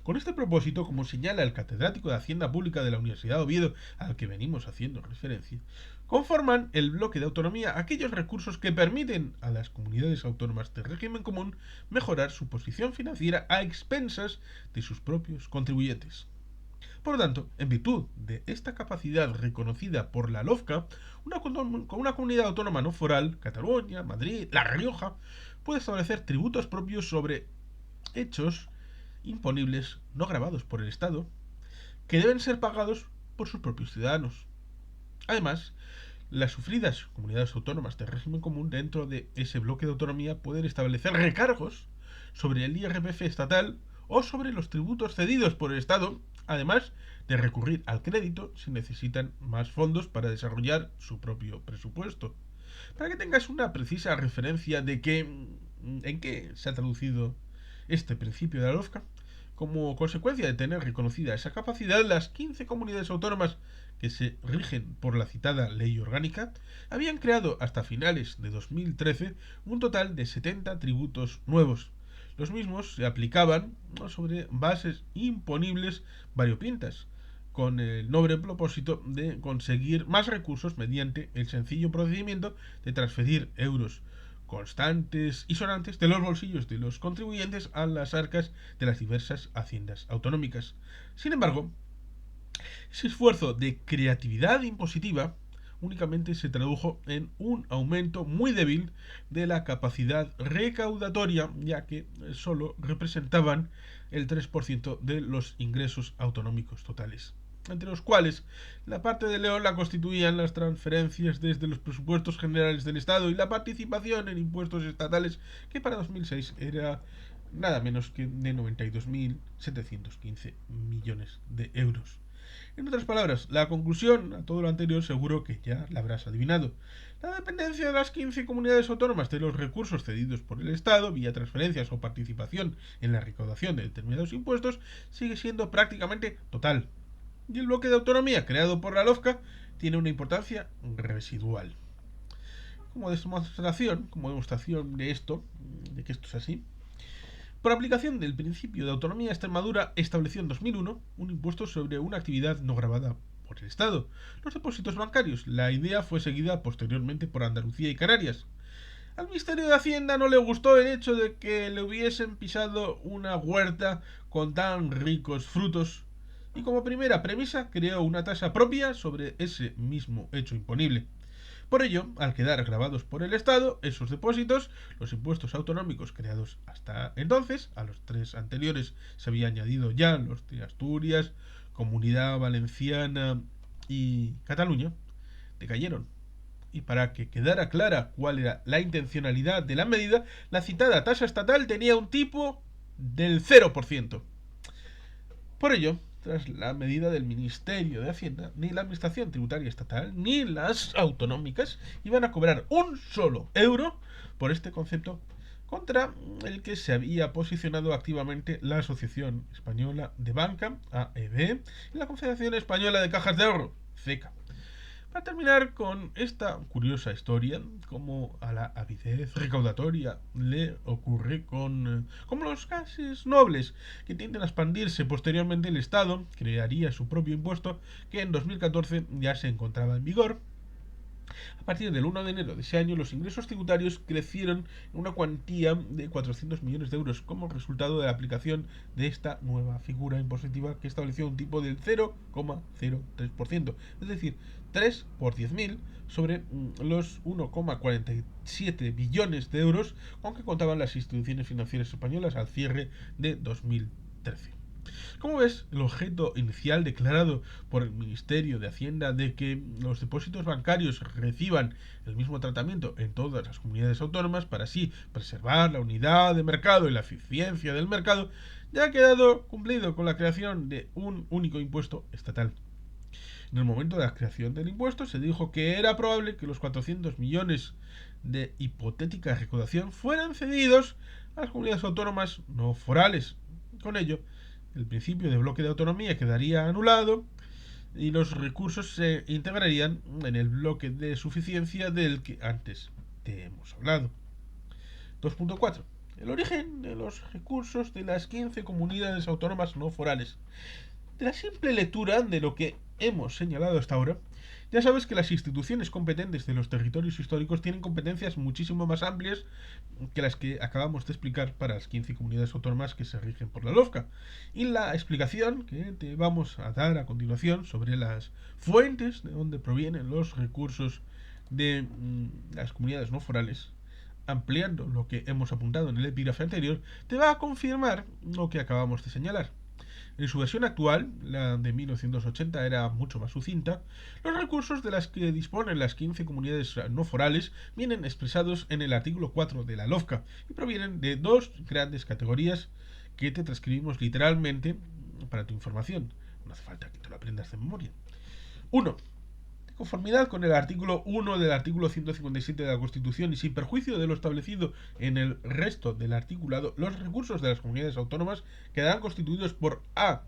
Con este propósito, como señala el catedrático de Hacienda Pública de la Universidad de Oviedo, al que venimos haciendo referencia, conforman el bloque de autonomía aquellos recursos que permiten a las comunidades autónomas de régimen común mejorar su posición financiera a expensas de sus propios contribuyentes. Por lo tanto, en virtud de esta capacidad reconocida por la LOFCA, una comunidad autónoma no foral, Cataluña, Madrid, La Rioja, puede establecer tributos propios sobre hechos imponibles no gravados por el Estado, que deben ser pagados por sus propios ciudadanos. Además, las sufridas comunidades autónomas de régimen común dentro de ese bloque de autonomía pueden establecer recargos sobre el IRPF estatal o sobre los tributos cedidos por el Estado, además de recurrir al crédito si necesitan más fondos para desarrollar su propio presupuesto. Para que tengas una precisa referencia de en qué se ha traducido este principio de la LOFCA, como consecuencia de tener reconocida esa capacidad, las 15 comunidades autónomas que se rigen por la citada ley orgánica habían creado hasta finales de 2013 un total de 70 tributos nuevos. Los mismos se aplicaban sobre bases imponibles variopintas, con el noble propósito de conseguir más recursos mediante el sencillo procedimiento de transferir euros constantes y sonantes de los bolsillos de los contribuyentes a las arcas de las diversas haciendas autonómicas. Sin embargo, Ese esfuerzo de creatividad impositiva únicamente se tradujo en un aumento muy débil de la capacidad recaudatoria, ya que solo representaban el 3% de los ingresos autonómicos totales, entre los cuales la parte de León la constituían las transferencias desde los presupuestos generales del Estado y la participación en impuestos estatales, que para 2006 era nada menos que de 92.715 millones de euros. En otras palabras, la conclusión a todo lo anterior seguro que ya la habrás adivinado. La dependencia de las 15 comunidades autónomas de los recursos cedidos por el Estado, vía transferencias o participación en la recaudación de determinados impuestos, sigue siendo prácticamente total. Y el bloque de autonomía creado por la LOFCA tiene una importancia residual. Como demostración de esto, de que esto es así, por aplicación del principio de autonomía, Extremadura estableció en 2001 un impuesto sobre una actividad no gravada por el Estado, los depósitos bancarios. La idea fue seguida posteriormente por Andalucía y Canarias. Al Ministerio de Hacienda no le gustó el hecho de que le hubiesen pisado una huerta con tan ricos frutos y como primera premisa creó una tasa propia sobre ese mismo hecho imponible. Por ello, al quedar grabados por el Estado, esos depósitos, los impuestos autonómicos creados hasta entonces, a los tres anteriores se había añadido ya los de Asturias, Comunidad Valenciana y Cataluña, decayeron. Y para que quedara clara cuál era la intencionalidad de la medida, la citada tasa estatal tenía un tipo del 0%. Por ello, tras la medida del Ministerio de Hacienda, ni la Administración Tributaria Estatal ni las autonómicas iban a cobrar un solo euro por este concepto, contra el que se había posicionado activamente la Asociación Española de Banca, AEB, y la Confederación Española de Cajas de Ahorro, CECA. Para terminar con esta curiosa historia, como a la avidez recaudatoria le ocurre con los gases nobles, que tienden a expandirse. Posteriormente el Estado crearía su propio impuesto, que en 2014 ya se encontraba en vigor. A partir del 1 de enero de ese año, los ingresos tributarios crecieron en una cuantía de 400 millones de euros como resultado de la aplicación de esta nueva figura impositiva que estableció un tipo del 0,03%, es decir, 3 por 10.000 sobre los 1,47 billones de euros con que contaban las instituciones financieras españolas al cierre de 2013. Como ves, el objeto inicial declarado por el Ministerio de Hacienda de que los depósitos bancarios reciban el mismo tratamiento en todas las comunidades autónomas para así preservar la unidad de mercado y la eficiencia del mercado, ya ha quedado cumplido con la creación de un único impuesto estatal. En el momento de la creación del impuesto se dijo que era probable que los 400 millones de hipotética recaudación fueran cedidos a las comunidades autónomas no forales. Con ello, el principio de bloque de autonomía quedaría anulado y los recursos se integrarían en el bloque de suficiencia del que antes te hemos hablado. 2.4. El origen de los recursos de las 15 comunidades autónomas no forales. De la simple lectura de lo que hemos señalado hasta ahora, ya sabes que las instituciones competentes de los territorios históricos tienen competencias muchísimo más amplias que las que acabamos de explicar para las 15 comunidades autónomas que se rigen por la LOFCA. Y la explicación que te vamos a dar a continuación sobre las fuentes de donde provienen los recursos de las comunidades no forales, ampliando lo que hemos apuntado en el epígrafe anterior, te va a confirmar lo que acabamos de señalar. En su versión actual, la de 1980 era mucho más sucinta, los recursos de las que disponen las 15 comunidades no forales vienen expresados en el artículo 4 de la LOFCA y provienen de dos grandes categorías que te transcribimos literalmente para tu información. No hace falta que te lo aprendas de memoria. 1. De conformidad con el artículo 1 del artículo 157 de la Constitución y sin perjuicio de lo establecido en el resto del articulado, los recursos de las comunidades autónomas quedarán constituidos por a.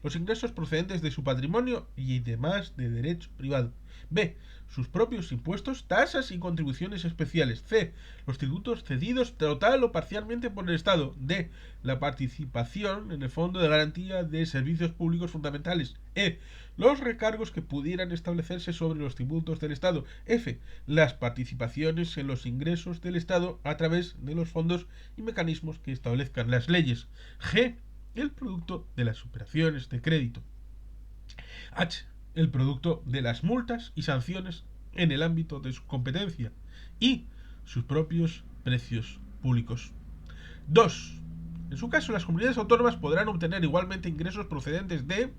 Los ingresos procedentes de su patrimonio y demás de derecho privado. B. Sus propios impuestos, tasas y contribuciones especiales. C. Los tributos cedidos total o parcialmente por el Estado. D. La participación en el Fondo de Garantía de Servicios Públicos Fundamentales. E. Los recargos que pudieran establecerse sobre los tributos del Estado. F. Las participaciones en los ingresos del Estado a través de los fondos y mecanismos que establezcan las leyes. G. El producto de las operaciones de crédito. H. El producto de las multas y sanciones en el ámbito de su competencia. Y sus propios precios públicos. 2. En su caso, las comunidades autónomas podrán obtener igualmente ingresos procedentes de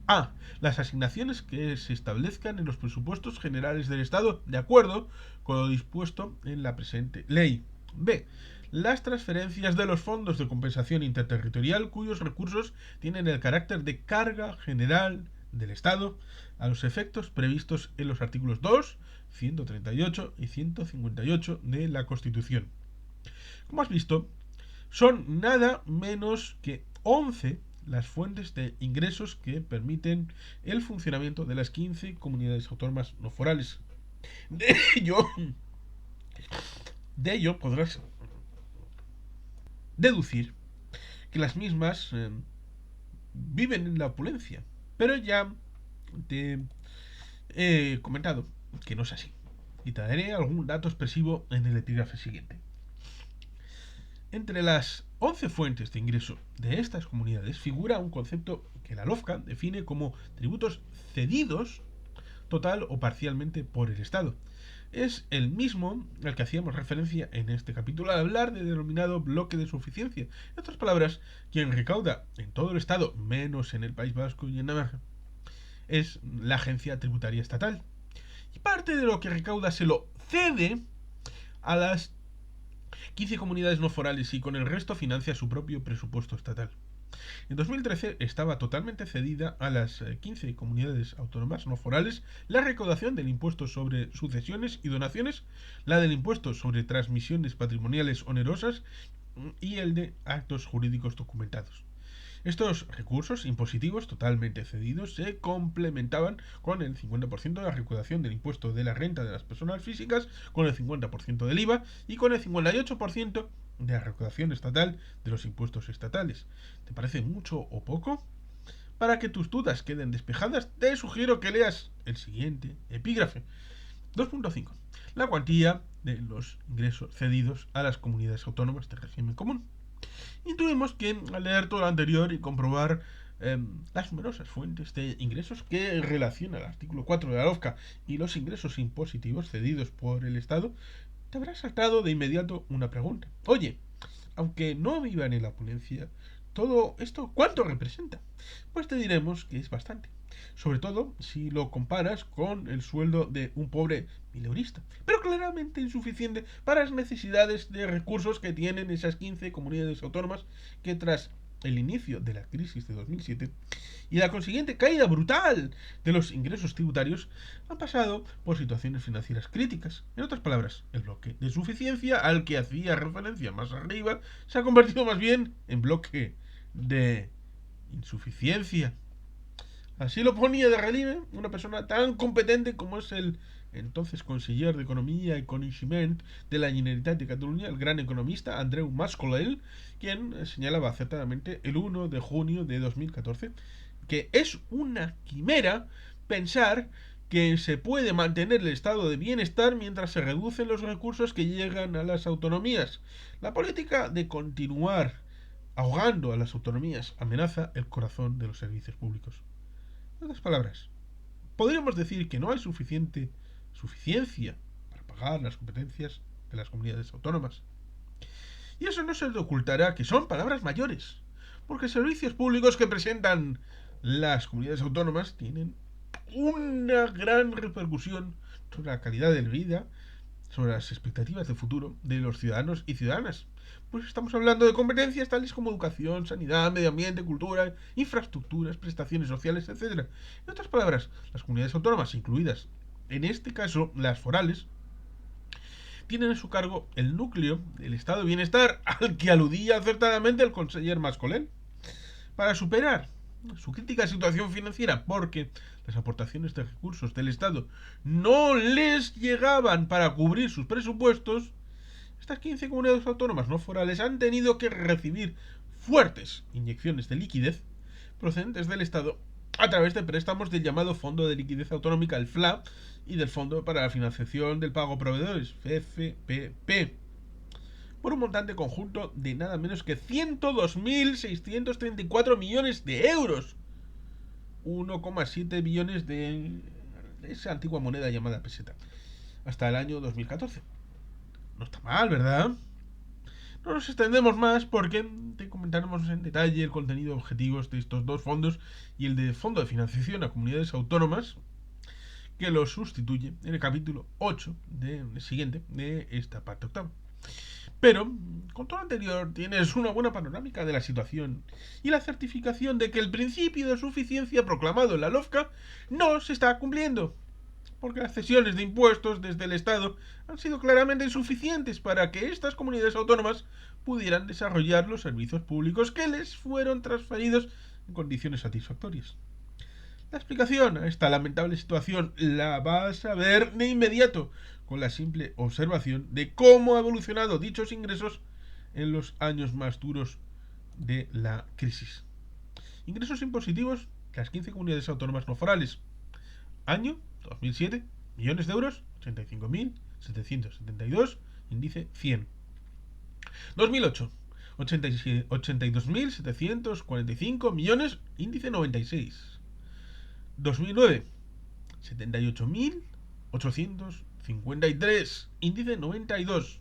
A. Las asignaciones que se establezcan en los presupuestos generales del Estado, de acuerdo con lo dispuesto en la presente ley. B. Las transferencias de los fondos de compensación interterritorial cuyos recursos tienen el carácter de carga general del Estado a los efectos previstos en los artículos 2, 138 y 158 de la Constitución. Como has visto, son nada menos que 11 las fuentes de ingresos que permiten el funcionamiento de las 15 comunidades autónomas no forales. De ello, podrás deducir que las mismas viven en la opulencia. Pero ya te he comentado que no es así. Y te daré algún dato expresivo en el epígrafe siguiente. Entre las 11 fuentes de ingreso de estas comunidades figura un concepto que la LOFCA define como tributos cedidos total o parcialmente por el Estado. Es el mismo al que hacíamos referencia en este capítulo al hablar del denominado bloque de suficiencia. En otras palabras, quien recauda en todo el Estado, menos en el País Vasco y en Navarra, es la agencia tributaria estatal. Y parte de lo que recauda se lo cede a las 15 comunidades no forales y con el resto financia su propio presupuesto estatal. En 2013 estaba totalmente cedida a las 15 comunidades autónomas no forales la recaudación del impuesto sobre sucesiones y donaciones, la del impuesto sobre transmisiones patrimoniales onerosas y el de actos jurídicos documentados. Estos recursos impositivos totalmente cedidos se complementaban con el 50% de la recaudación del impuesto de la renta de las personas físicas, con el 50% del IVA y con el 58% de la recaudación estatal de los impuestos estatales. ¿Te parece mucho o poco? Para que tus dudas queden despejadas, te sugiero que leas el siguiente epígrafe. 2.5. La cuantía de los ingresos cedidos a las comunidades autónomas de régimen común. Intuimos que al leer todo lo anterior y comprobar las numerosas fuentes de ingresos que relaciona el artículo 4 de la LOFCA y los ingresos impositivos cedidos por el Estado, te habrá saltado de inmediato una pregunta. Oye, aunque no vivan en la opulencia, todo esto, ¿cuánto representa? Pues te diremos que es bastante. Sobre todo si lo comparas con el sueldo de un pobre mileurista, pero claramente insuficiente para las necesidades de recursos que tienen esas 15 comunidades autónomas que tras el inicio de la crisis de 2007 y la consiguiente caída brutal de los ingresos tributarios han pasado por situaciones financieras críticas. En otras palabras, el bloque de suficiencia al que hacía referencia más arriba se ha convertido más bien en bloque de insuficiencia. Así lo ponía de relieve una persona tan competente como es el entonces conseller de Economía y Coneixement de la Generalitat de Cataluña, el gran economista Andreu Mas-Colell, quien señalaba acertadamente el 1 de junio de 2014 que es una quimera pensar que se puede mantener el estado de bienestar mientras se reducen los recursos que llegan a las autonomías. La política de continuar ahogando a las autonomías amenaza el corazón de los servicios públicos. En otras palabras, podríamos decir que no hay suficiencia para pagar las competencias de las comunidades autónomas. Y eso no se le ocultará que son palabras mayores, porque servicios públicos que presentan las comunidades autónomas tienen una gran repercusión sobre la calidad de vida, sobre las expectativas de futuro de los ciudadanos y ciudadanas. Pues estamos hablando de competencias tales como educación, sanidad, medio ambiente, cultura, infraestructuras, prestaciones sociales, etc. En otras palabras, las comunidades autónomas, incluidas en este caso las forales, tienen a su cargo el núcleo del estado de bienestar al que aludía acertadamente el conseller Mas-Colell. Para superar su crítica situación financiera porque las aportaciones de recursos del Estado no les llegaban para cubrir sus presupuestos, estas 15 comunidades autónomas no forales han tenido que recibir fuertes inyecciones de liquidez procedentes del Estado a través de préstamos del llamado Fondo de Liquidez Autonómica, el FLA, y del Fondo para la Financiación del Pago a Proveedores, FPP, por un montante conjunto de nada menos que 102.634 millones de euros. 1,7 billones de esa antigua moneda llamada peseta, hasta el año 2014. No está mal, ¿verdad? No nos extendemos más porque te comentaremos en detalle el contenido y objetivos de estos dos fondos y el de Fondo de Financiación a Comunidades Autónomas, que lo sustituye en el capítulo 8 siguiente de esta parte octava. Pero, con todo lo anterior, tienes una buena panorámica de la situación y la certificación de que el principio de suficiencia proclamado en la LOFCA no se está cumpliendo, porque las cesiones de impuestos desde el Estado han sido claramente insuficientes para que estas comunidades autónomas pudieran desarrollar los servicios públicos que les fueron transferidos en condiciones satisfactorias. La explicación a esta lamentable situación la vas a ver de inmediato con la simple observación de cómo ha evolucionado dichos ingresos en los años más duros de la crisis. Ingresos impositivos de las 15 comunidades autónomas no forales. Año 2007, millones de euros, 85.772, índice 100. 2008, 82.745 millones, índice 96. 2009, 78.853, índice 92.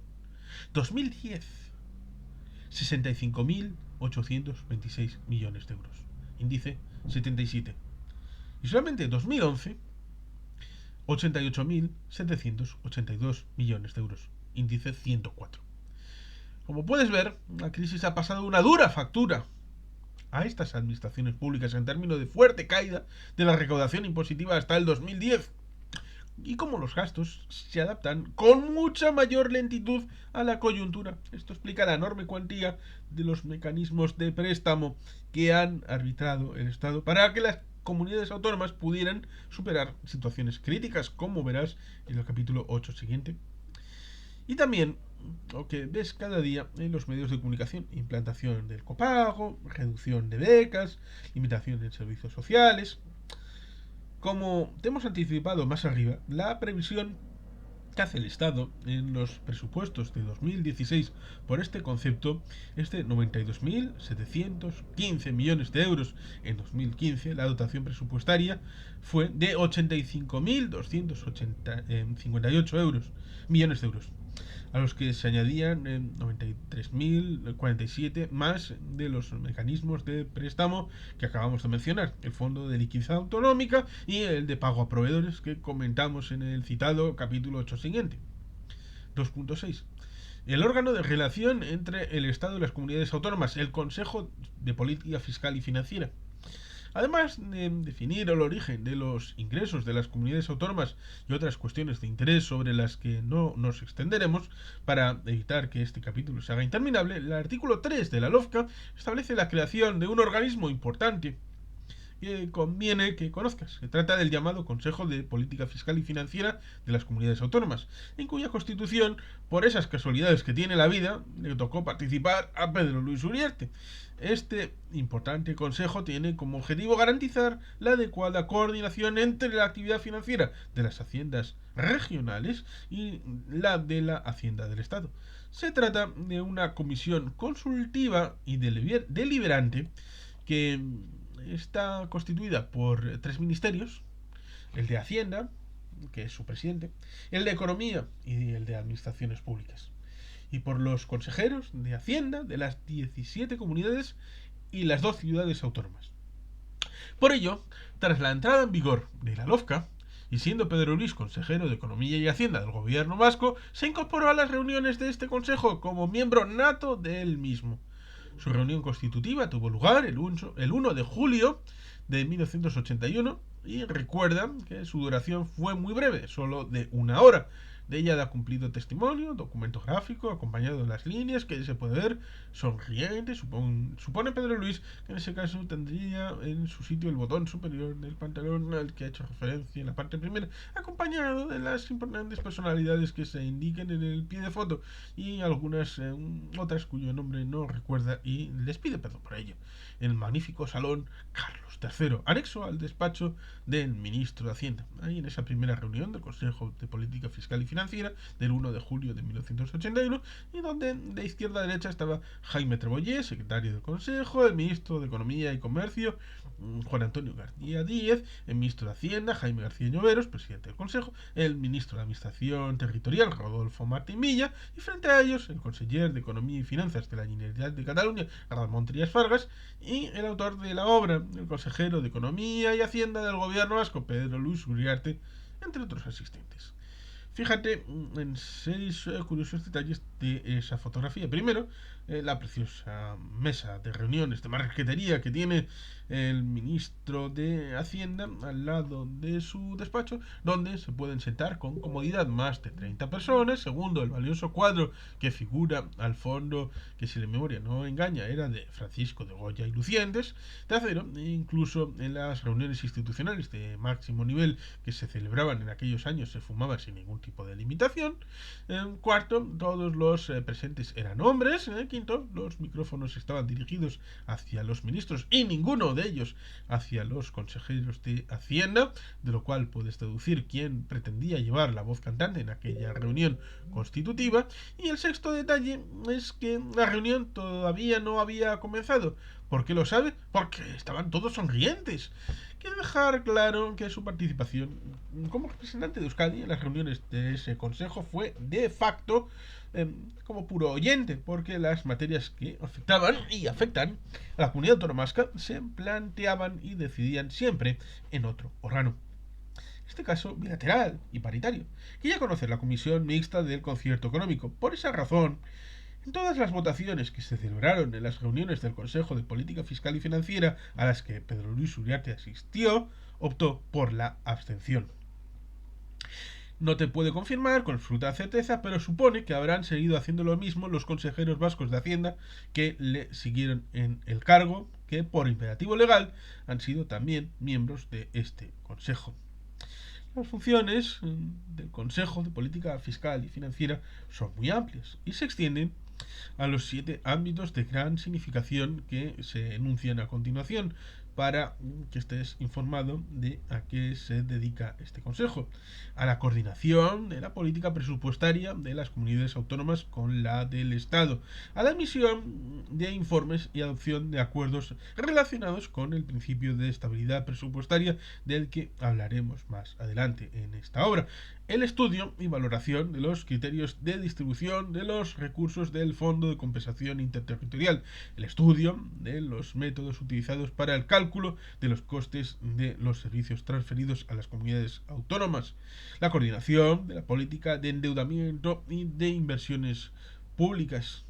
2010, 65.826 millones de euros, índice 77. Y solamente 2011, 88.782 millones de euros, índice 104. Como puedes ver, la crisis ha pasado una dura factura a estas administraciones públicas en términos de fuerte caída de la recaudación impositiva hasta el 2010. Y como los gastos se adaptan con mucha mayor lentitud a la coyuntura. Esto explica la enorme cuantía de los mecanismos de préstamo que han arbitrado el Estado para que las comunidades autónomas pudieran superar situaciones críticas, como verás en el capítulo 8 siguiente. Y también lo que ves cada día en los medios de comunicación: implantación del copago, reducción de becas, limitación en servicios sociales. Como te hemos anticipado más arriba, la previsión que hace el Estado en los presupuestos de 2016 por este concepto es de 92.715 millones de euros. En 2015 la dotación presupuestaria fue de 85.258 millones de euros, a los que se añadían 93.047 más de los mecanismos de préstamo que acabamos de mencionar, el Fondo de Liquidez Autonómica y el de pago a proveedores que comentamos en el citado capítulo 8 siguiente. 2.6. El órgano de relación entre el Estado y las comunidades autónomas, el Consejo de Política Fiscal y Financiera. Además de definir el origen de los ingresos de las comunidades autónomas y otras cuestiones de interés sobre las que no nos extenderemos para evitar que este capítulo se haga interminable, el artículo 3 de la LOFCA establece la creación de un organismo importante que conviene que conozcas. Se trata del llamado Consejo de Política Fiscal y Financiera de las Comunidades Autónomas, en cuya constitución, por esas casualidades que tiene la vida, le tocó participar a Pedro Luis Uriarte. Este importante consejo tiene como objetivo garantizar la adecuada coordinación entre la actividad financiera de las haciendas regionales y la de la Hacienda del Estado. Se trata de una comisión consultiva y deliberante que está constituida por 3 ministerios: el de Hacienda, que es su presidente, el de Economía y el de Administraciones Públicas, y por los consejeros de Hacienda de las 17 comunidades y las 2 ciudades autónomas. Por ello, tras la entrada en vigor de la LOFCA, y siendo Pedro Luis consejero de Economía y Hacienda del gobierno vasco, se incorporó a las reuniones de este consejo como miembro nato del mismo. Su reunión constitutiva tuvo lugar el 1 de julio de 1981 y recuerda que su duración fue muy breve, solo de 1 hora. De ella da cumplido testimonio, documento gráfico acompañado de las líneas que se puede ver sonriente. Supone Pedro Luis que en ese caso tendría en su sitio el botón superior del pantalón al que ha hecho referencia en la parte primera, acompañado de las importantes personalidades que se indiquen en el pie de foto y algunas otras cuyo nombre no recuerda y les pide perdón por ello. En el magnífico salón Carlos III, anexo al despacho del ministro de Hacienda. Ahí en esa primera reunión del Consejo de Política Fiscal y Financiera del 1 de julio de 1981, y donde de izquierda a derecha estaba Jaime Treboller, secretario del Consejo, el ministro de Economía y Comercio, Juan Antonio García Díez, el ministro de Hacienda, Jaime García Lloveros, presidente del Consejo, el ministro de Administración Territorial, Rodolfo Martín Villa, y frente a ellos el conseller de Economía y Finanzas de la Generalitat de Cataluña, Ramon Trias Fargas, y el autor de la obra, el consejero de Economía y Hacienda del Gobierno vasco, Pedro Luis Uriarte, entre otros asistentes. Fíjate en 6 curiosos detalles de esa fotografía. Primero, la preciosa mesa de reuniones de marquetería que tiene el ministro de Hacienda al lado de su despacho, donde se pueden sentar con comodidad más de 30 personas. Segundo, el valioso cuadro que figura al fondo, que si la memoria no engaña era de Francisco de Goya y Lucientes. Tercero, incluso en las reuniones institucionales de máximo nivel que se celebraban en aquellos años se fumaba sin ningún tipo de limitación. Cuarto, todos los presentes eran hombres. Quinto, los micrófonos estaban dirigidos hacia los ministros y ninguno de ellos hacia los consejeros de Hacienda, de lo cual puedes deducir quién pretendía llevar la voz cantante en aquella reunión constitutiva. Y el sexto detalle es que la reunión todavía no había comenzado. ¿Por qué lo sabe? Porque estaban todos sonrientes. Quiero dejar claro que su participación como representante de Euskadi en las reuniones de ese consejo fue de facto como puro oyente, porque las materias que afectaban y afectan a la comunidad autónoma vasca se planteaban y decidían siempre en otro órgano. En este caso bilateral y paritario, que ya conoce la Comisión Mixta del Concierto Económico. Por esa razón, en todas las votaciones que se celebraron en las reuniones del Consejo de Política Fiscal y Financiera a las que Pedro Luis Uriarte asistió, optó por la abstención. No te puede confirmar con absoluta certeza, pero supone que habrán seguido haciendo lo mismo los consejeros vascos de Hacienda que le siguieron en el cargo, que por imperativo legal han sido también miembros de este consejo. Las funciones del Consejo de Política Fiscal y Financiera son muy amplias y se extienden a los 7 ámbitos de gran significación que se enuncian a continuación, para que estés informado de a qué se dedica este Consejo: a la coordinación de la política presupuestaria de las comunidades autónomas con la del Estado, a la emisión de informes y adopción de acuerdos relacionados con el principio de estabilidad presupuestaria, del que hablaremos más adelante en esta obra, el estudio y valoración de los criterios de distribución de los recursos del Fondo de Compensación Interterritorial, el estudio de los métodos utilizados para el cálculo de los costes de los servicios transferidos a las comunidades autónomas, la coordinación de la política de endeudamiento y de inversiones públicas.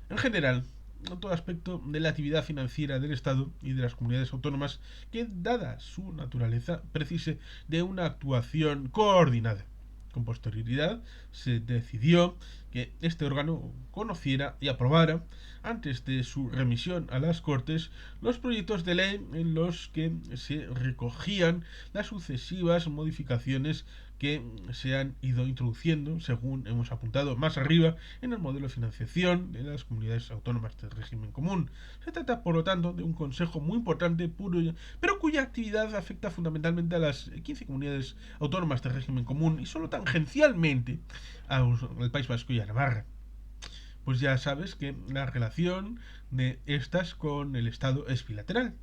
En general, en todo aspecto de la actividad financiera del Estado y de las comunidades autónomas que, dada su naturaleza, precise de una actuación coordinada. Con posterioridad se decidió que este órgano conociera y aprobara, antes de su remisión a las Cortes, los proyectos de ley en los que se recogían las sucesivas modificaciones que se han ido introduciendo, según hemos apuntado más arriba, en el modelo de financiación de las comunidades autónomas del régimen común. Se trata, por lo tanto, de un consejo muy importante, puro, pero cuya actividad afecta fundamentalmente a las 15 comunidades autónomas del régimen común y solo tangencialmente al País Vasco y a Navarra. Pues ya sabes que la relación de estas con el Estado es bilateral.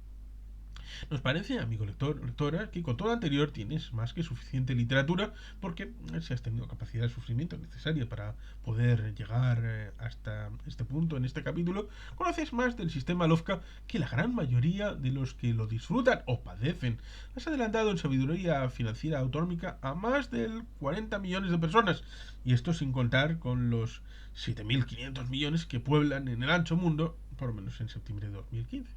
Nos parece, amigo lector o lectora, que con todo lo anterior tienes más que suficiente literatura, porque si has tenido capacidad de sufrimiento necesaria para poder llegar hasta este punto en este capítulo, conoces más del sistema LOFCA que la gran mayoría de los que lo disfrutan o padecen. Has adelantado en sabiduría financiera autonómica a más de 40 millones de personas, y esto sin contar con los 7.500 millones que pueblan en el ancho mundo, por lo menos en septiembre de 2015.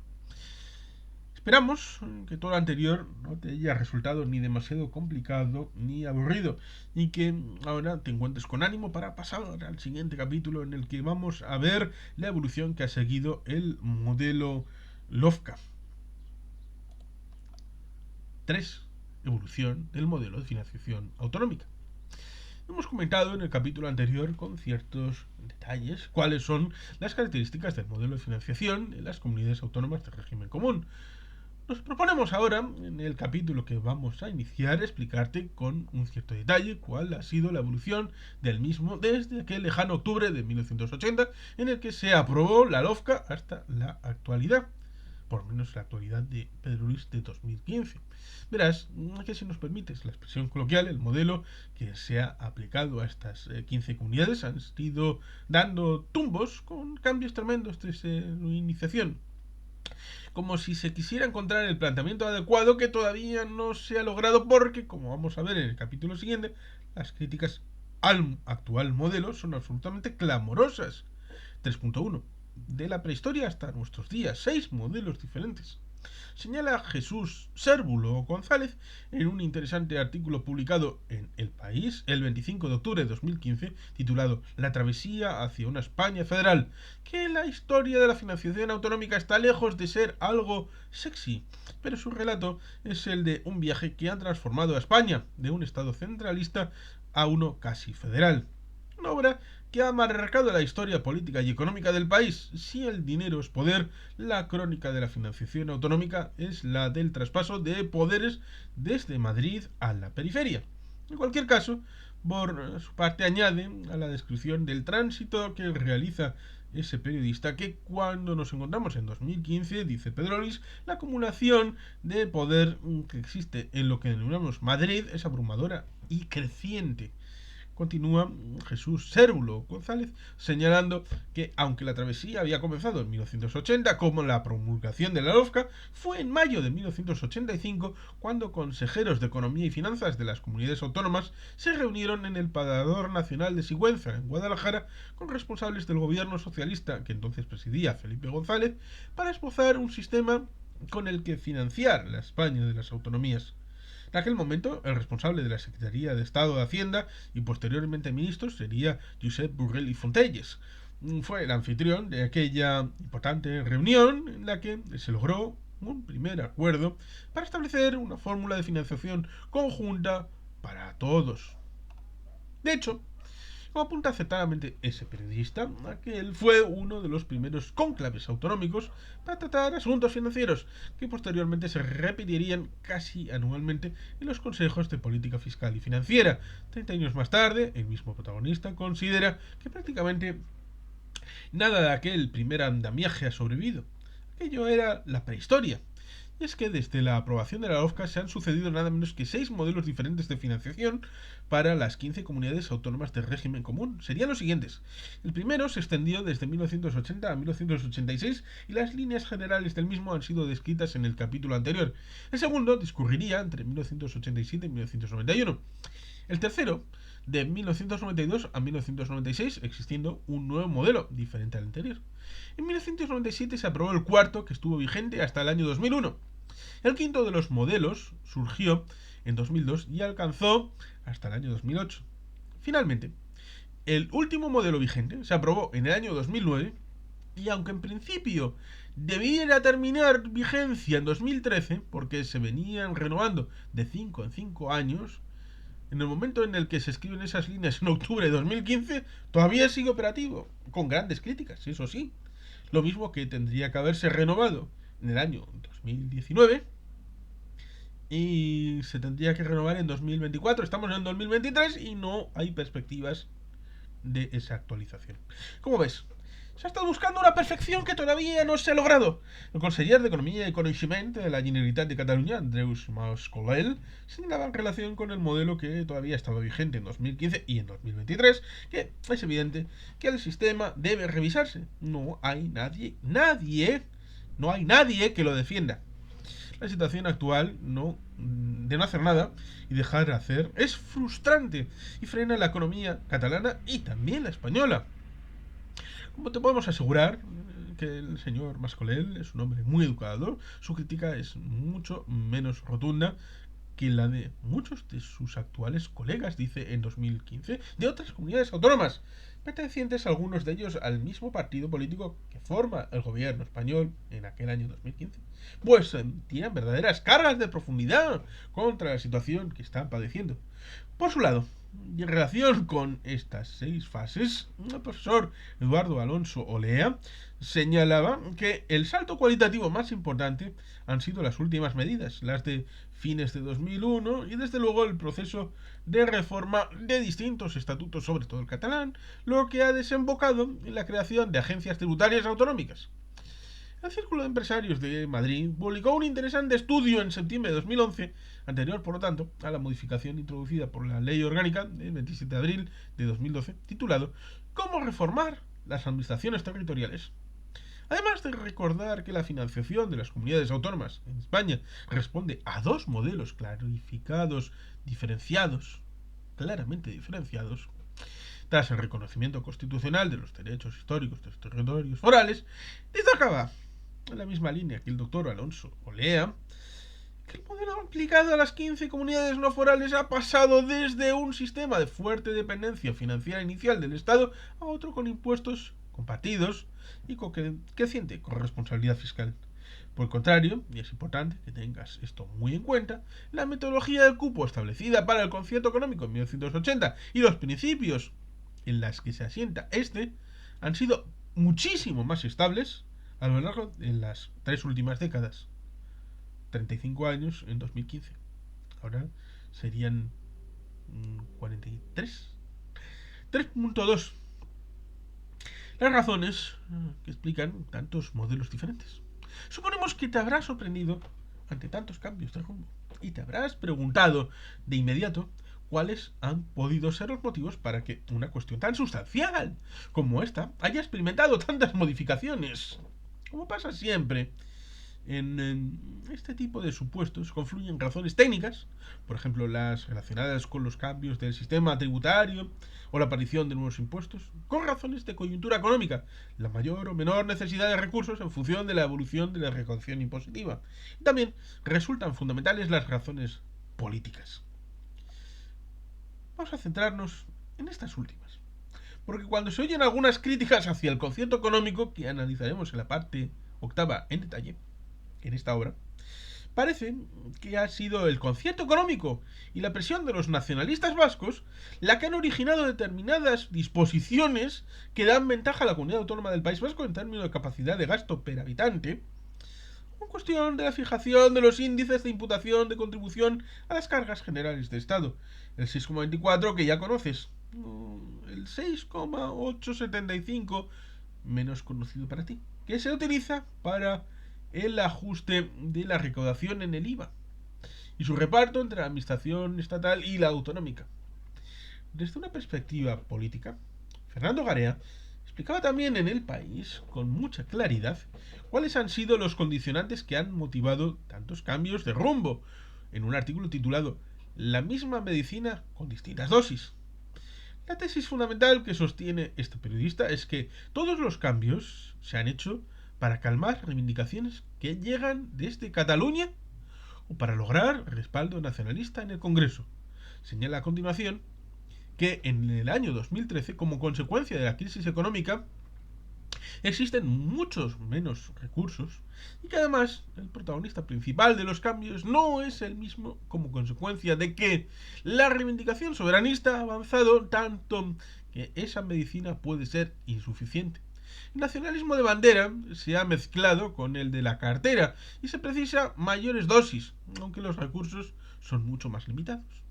Esperamos que todo lo anterior no te haya resultado ni demasiado complicado ni aburrido, y que ahora te encuentres con ánimo para pasar al siguiente capítulo, en el que vamos a ver la evolución que ha seguido el modelo LOFCA. 3. Evolución del modelo de financiación autonómica. Hemos comentado en el capítulo anterior con ciertos detalles cuáles son las características del modelo de financiación en las comunidades autónomas del régimen común. Nos proponemos ahora, en el capítulo que vamos a iniciar, explicarte con un cierto detalle cuál ha sido la evolución del mismo desde aquel lejano octubre de 1980 en el que se aprobó la LOFCA hasta la actualidad, por lo menos la actualidad de Pedro Luis de 2015. Verás que, si nos permites la expresión coloquial, el modelo que se ha aplicado a estas 15 comunidades han ido dando tumbos con cambios tremendos desde su iniciación, como si se quisiera encontrar el planteamiento adecuado, que todavía no se ha logrado porque, como vamos a ver en el capítulo siguiente, las críticas al actual modelo son absolutamente clamorosas. 3.1. De la prehistoria hasta nuestros días, 6 modelos diferentes. Señala Jesús Cérvulo González en un interesante artículo publicado en El País el 25 de octubre de 2015, titulado La travesía hacia una España federal, que la historia de la financiación autonómica está lejos de ser algo sexy, pero su relato es el de un viaje que ha transformado a España de un estado centralista a uno casi federal. Una obra que ha marcado la historia política y económica del país. Si el dinero es poder, la crónica de la financiación autonómica es la del traspaso de poderes desde Madrid a la periferia. En cualquier caso, por su parte añade a la descripción del tránsito que realiza ese periodista que, cuando nos encontramos en 2015, dice Pedro Luis, la acumulación de poder que existe en lo que denominamos Madrid es abrumadora y creciente. Continúa Jesús Cérvulo González señalando que, aunque la travesía había comenzado en 1980, como la promulgación de la LOFCA, fue en mayo de 1985 cuando consejeros de Economía y Finanzas de las comunidades autónomas se reunieron en el Parador Nacional de Sigüenza, en Guadalajara, con responsables del gobierno socialista que entonces presidía Felipe González, para esbozar un sistema con el que financiar la España de las autonomías. En aquel momento, el responsable de la Secretaría de Estado de Hacienda y posteriormente ministro sería Josep Borrell i Fontelles. Fue el anfitrión de aquella importante reunión en la que se logró un primer acuerdo para establecer una fórmula de financiación conjunta para todos. De hecho, como apunta acertadamente ese periodista, aquel fue uno de los primeros cónclaves autonómicos para tratar asuntos financieros, que posteriormente se repetirían casi anualmente en los consejos de política fiscal y financiera. 30 años más tarde, el mismo protagonista considera que prácticamente nada de aquel primer andamiaje ha sobrevivido. Aquello era la prehistoria. Y es que desde la aprobación de la LOFCA se han sucedido nada menos que 6 modelos diferentes de financiación para las 15 comunidades autónomas de régimen común. Serían los siguientes. El primero se extendió desde 1980 a 1986 y las líneas generales del mismo han sido descritas en el capítulo anterior. El segundo discurriría entre 1987 y 1991. El tercero, de 1992 a 1996, existiendo un nuevo modelo diferente al anterior. En 1997 se aprobó el cuarto, que estuvo vigente hasta el año 2001. El quinto de los modelos surgió en 2002 y alcanzó hasta el año 2008. Finalmente, el último modelo vigente se aprobó en el año 2009 y, aunque en principio debiera terminar vigencia en 2013, porque se venían renovando de 5 en 5 años, en el momento en el que se escriben esas líneas en octubre de 2015, todavía sigue operativo, con grandes críticas, eso sí. Lo mismo que tendría que haberse renovado en el año 2019 y se tendría que renovar en 2024. Estamos en 2023 y no hay perspectivas de esa actualización. ¿Cómo ves? Se ha estado buscando una perfección que todavía no se ha logrado. El conseller de Economía y Coneixement de la Generalitat de Cataluña, Andreu Mas-Colell, señalaba en relación con el modelo que todavía estaba vigente en 2015 y en 2023, que es evidente que el sistema debe revisarse. No hay nadie que lo defienda. La situación actual de no hacer nada y dejar de hacer es frustrante y frena la economía catalana y también la española. Como te podemos asegurar que el señor Mascolell es un hombre muy educado, su crítica es mucho menos rotunda que la de muchos de sus actuales colegas, dice en 2015, de otras comunidades autónomas, pertenecientes algunos de ellos al mismo partido político que forma el gobierno español en aquel año 2015. Pues tienen verdaderas cargas de profundidad contra la situación que están padeciendo. Por su lado, Y en relación con estas 6 fases, el profesor Eduardo Alonso Olea señalaba que el salto cualitativo más importante han sido las últimas medidas, las de fines de 2001 y desde luego el proceso de reforma de distintos estatutos, sobre todo el catalán, lo que ha desembocado en la creación de agencias tributarias autonómicas. El Círculo de Empresarios de Madrid publicó un interesante estudio en septiembre de 2011, anterior, por lo tanto, a la modificación introducida por la Ley Orgánica del 27 de abril de 2012, titulado ¿Cómo reformar las administraciones territoriales? Además de recordar que la financiación de las comunidades autónomas en España responde a dos modelos clarificados, diferenciados, claramente diferenciados, tras el reconocimiento constitucional de los derechos históricos de los territorios forales, destacaba, en la misma línea que el doctor Alonso Olea, que el modelo aplicado a las 15 comunidades no forales ha pasado desde un sistema de fuerte dependencia financiera inicial del Estado a otro con impuestos compartidos y con creciente corresponsabilidad fiscal. Por el contrario, y es importante que tengas esto muy en cuenta, la metodología del cupo establecida para el concierto económico en 1980 y los principios en las que se asienta este han sido muchísimo más estables a lo largo de las 3 últimas décadas. 35 años en 2015. Ahora serían 43. 3.2. Las razones que explican tantos modelos diferentes. Suponemos que te habrá sorprendido ante tantos cambios de rumbo y te habrás preguntado de inmediato cuáles han podido ser los motivos para que una cuestión tan sustancial como esta haya experimentado tantas modificaciones. Como pasa siempre, en este tipo de supuestos confluyen razones técnicas, por ejemplo las relacionadas con los cambios del sistema tributario o la aparición de nuevos impuestos, con razones de coyuntura económica, la mayor o menor necesidad de recursos en función de la evolución de la recaudación impositiva. Y también resultan fundamentales las razones políticas. Vamos a centrarnos en estas últimas, porque cuando se oyen algunas críticas hacia el concierto económico, que analizaremos en la parte octava en detalle, en esta obra, parece que ha sido el concierto económico y la presión de los nacionalistas vascos la que han originado determinadas disposiciones que dan ventaja a la comunidad autónoma del País Vasco en términos de capacidad de gasto per habitante, en cuestión de la fijación de los índices de imputación de contribución a las cargas generales de Estado, el 6,24 que ya conoces, el 6,875 menos conocido para ti, que se utiliza para el ajuste de la recaudación en el IVA y su reparto entre la administración estatal y la autonómica. Desde una perspectiva política, Fernando Garea explicaba también en El País, con mucha claridad, cuáles han sido los condicionantes que han motivado tantos cambios de rumbo, en un artículo titulado La misma medicina con distintas dosis. La tesis fundamental que sostiene este periodista es que todos los cambios se han hecho para calmar reivindicaciones que llegan desde Cataluña o para lograr respaldo nacionalista en el Congreso. Señala a continuación que en el año 2013, como consecuencia de la crisis económica, existen muchos menos recursos y que además el protagonista principal de los cambios no es el mismo como consecuencia de que la reivindicación soberanista ha avanzado tanto que esa medicina puede ser insuficiente. El nacionalismo de bandera se ha mezclado con el de la cartera y se precisa mayores dosis, aunque los recursos son mucho más limitados.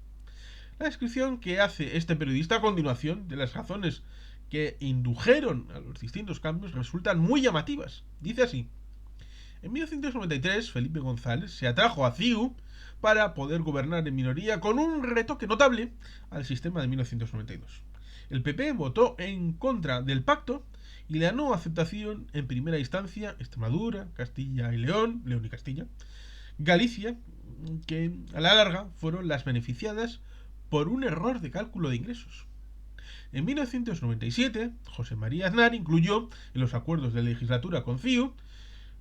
La descripción que hace este periodista a continuación de las razones que indujeron a los distintos cambios resultan muy llamativas. Dice así: en 1993 Felipe González se atrajo a CiU para poder gobernar en minoría con un retoque notable al sistema de 1992. El PP votó en contra del pacto y le ganó aceptación en primera instancia Extremadura, Castilla y León y Castilla, Galicia, que a la larga fueron las beneficiadas por un error de cálculo de ingresos. En 1997, José María Aznar incluyó en los acuerdos de legislatura con CiU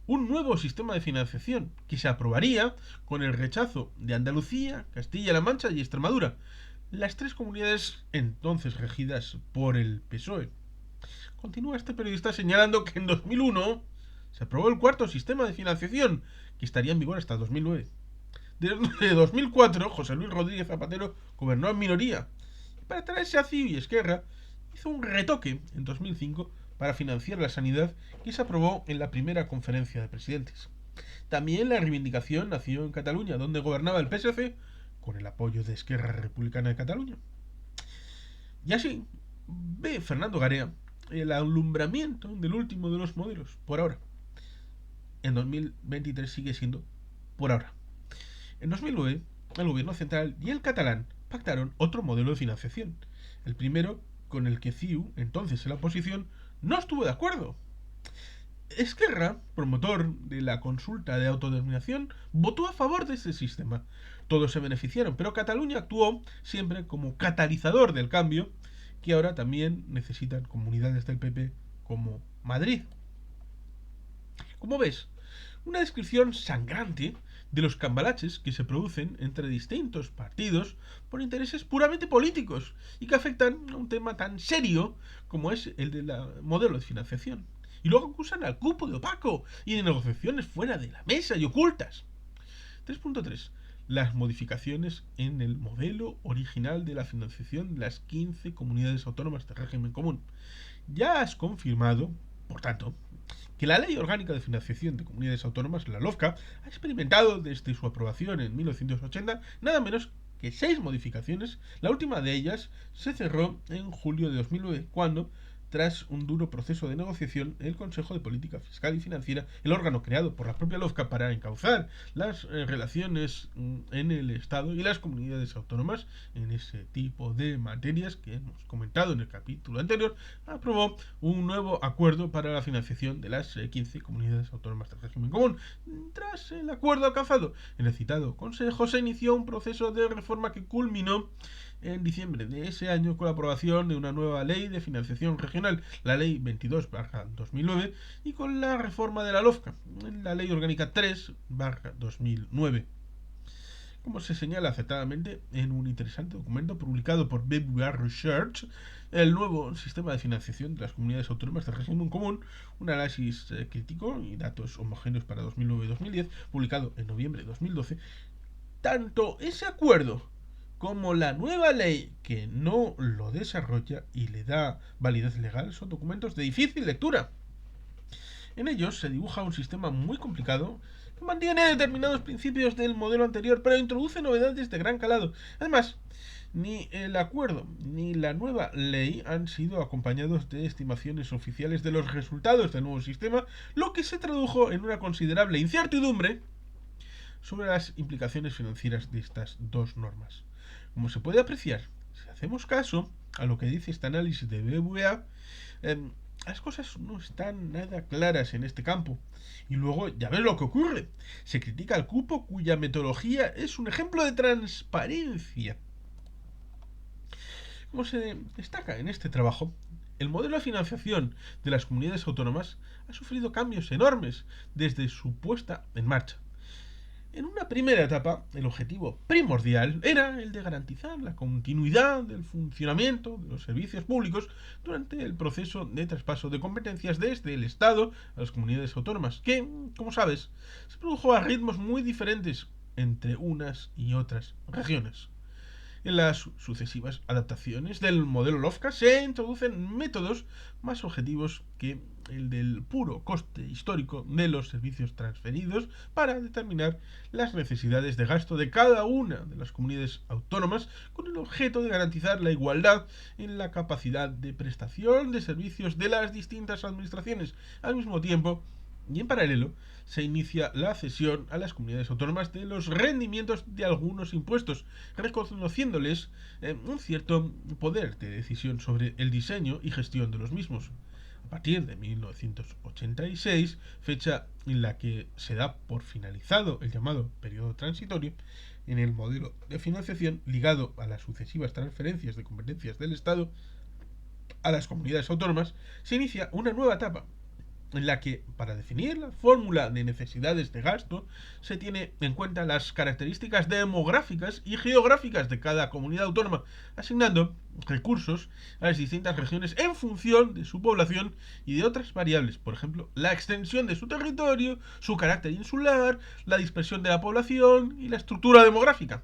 un nuevo sistema de financiación que se aprobaría con el rechazo de Andalucía, Castilla-La Mancha y Extremadura, las tres comunidades entonces regidas por el PSOE. Continúa este periodista señalando que en 2001 se aprobó el cuarto sistema de financiación, que estaría en vigor hasta 2009. Desde 2004, José Luis Rodríguez Zapatero gobernó en minoría. Para traerse a CiU y Esquerra, hizo un retoque en 2005 para financiar la sanidad que se aprobó en la primera conferencia de presidentes. También la reivindicación nació en Cataluña, donde gobernaba el PSC con el apoyo de Esquerra Republicana de Cataluña. Y así ve Fernando Garea el alumbramiento del último de los modelos, por ahora. En 2023 sigue siendo por ahora. En 2009, el gobierno central y el catalán pactaron otro modelo de financiación. El primero, con el que CiU, entonces en la oposición, no estuvo de acuerdo. Esquerra, promotor de la consulta de autodeterminación, votó a favor de este sistema. Todos se beneficiaron, pero Cataluña actuó siempre como catalizador del cambio, que ahora también necesitan comunidades del PP como Madrid. Como ves, una descripción sangrante de los cambalaches que se producen entre distintos partidos por intereses puramente políticos y que afectan a un tema tan serio como es el del modelo de financiación. Y luego acusan al cupo de opaco y de negociaciones fuera de la mesa y ocultas. 3.3. Las modificaciones en el modelo original de la financiación de las 15 comunidades autónomas de régimen común. Ya has confirmado, por tanto, que la Ley Orgánica de Financiación de Comunidades Autónomas, la LOFCA, ha experimentado desde su aprobación en 1980 nada menos que 6 modificaciones. La última de ellas se cerró en julio de 2009, cuando, tras un duro proceso de negociación, el Consejo de Política Fiscal y Financiera, el órgano creado por la propia LOFCA para encauzar las relaciones en el Estado y las comunidades autónomas en ese tipo de materias que hemos comentado en el capítulo anterior, aprobó un nuevo acuerdo para la financiación de las 15 comunidades autónomas del régimen común. Tras el acuerdo alcanzado en el citado Consejo, se inició un proceso de reforma que culminó en diciembre de ese año con la aprobación de una nueva ley de financiación regional, la ley 22/2009, y con la reforma de la LOFCA, la ley orgánica 3/2009. Como se señala acertadamente en un interesante documento publicado por BBVA Research, el nuevo sistema de financiación de las comunidades autónomas del régimen común, un análisis crítico y datos homogéneos para 2009 y 2010, publicado en noviembre de 2012, tanto ese acuerdo como la nueva ley que no lo desarrolla y le da validez legal son documentos de difícil lectura. En ellos se dibuja un sistema muy complicado que mantiene determinados principios del modelo anterior, pero introduce novedades de gran calado. Además, ni el acuerdo ni la nueva ley han sido acompañados de estimaciones oficiales de los resultados del nuevo sistema, lo que se tradujo en una considerable incertidumbre sobre las implicaciones financieras de estas dos normas. Como se puede apreciar, si hacemos caso a lo que dice este análisis de BBVA, las cosas no están nada claras en este campo. Y luego ya ves lo que ocurre. Se critica al cupo, cuya metodología es un ejemplo de transparencia. Como se destaca en este trabajo, el modelo de financiación de las comunidades autónomas ha sufrido cambios enormes desde su puesta en marcha. En una primera etapa, el objetivo primordial era el de garantizar la continuidad del funcionamiento de los servicios públicos durante el proceso de traspaso de competencias desde el Estado a las comunidades autónomas, que, como sabes, se produjo a ritmos muy diferentes entre unas y otras regiones. En las sucesivas adaptaciones del modelo LOFCA se introducen métodos más objetivos que el del puro coste histórico de los servicios transferidos para determinar las necesidades de gasto de cada una de las comunidades autónomas, con el objeto de garantizar la igualdad en la capacidad de prestación de servicios de las distintas administraciones. Al mismo tiempo, y en paralelo, se inicia la cesión a las comunidades autónomas de los rendimientos de algunos impuestos, reconociéndoles un cierto poder de decisión sobre el diseño y gestión de los mismos. A partir de 1986, fecha en la que se da por finalizado el llamado periodo transitorio, en el modelo de financiación ligado a las sucesivas transferencias de competencias del Estado a las comunidades autónomas, se inicia una nueva etapa en la que, para definir la fórmula de necesidades de gasto, se tiene en cuenta las características demográficas y geográficas de cada comunidad autónoma, asignando recursos a las distintas regiones en función de su población y de otras variables, por ejemplo, la extensión de su territorio, su carácter insular, la dispersión de la población y la estructura demográfica.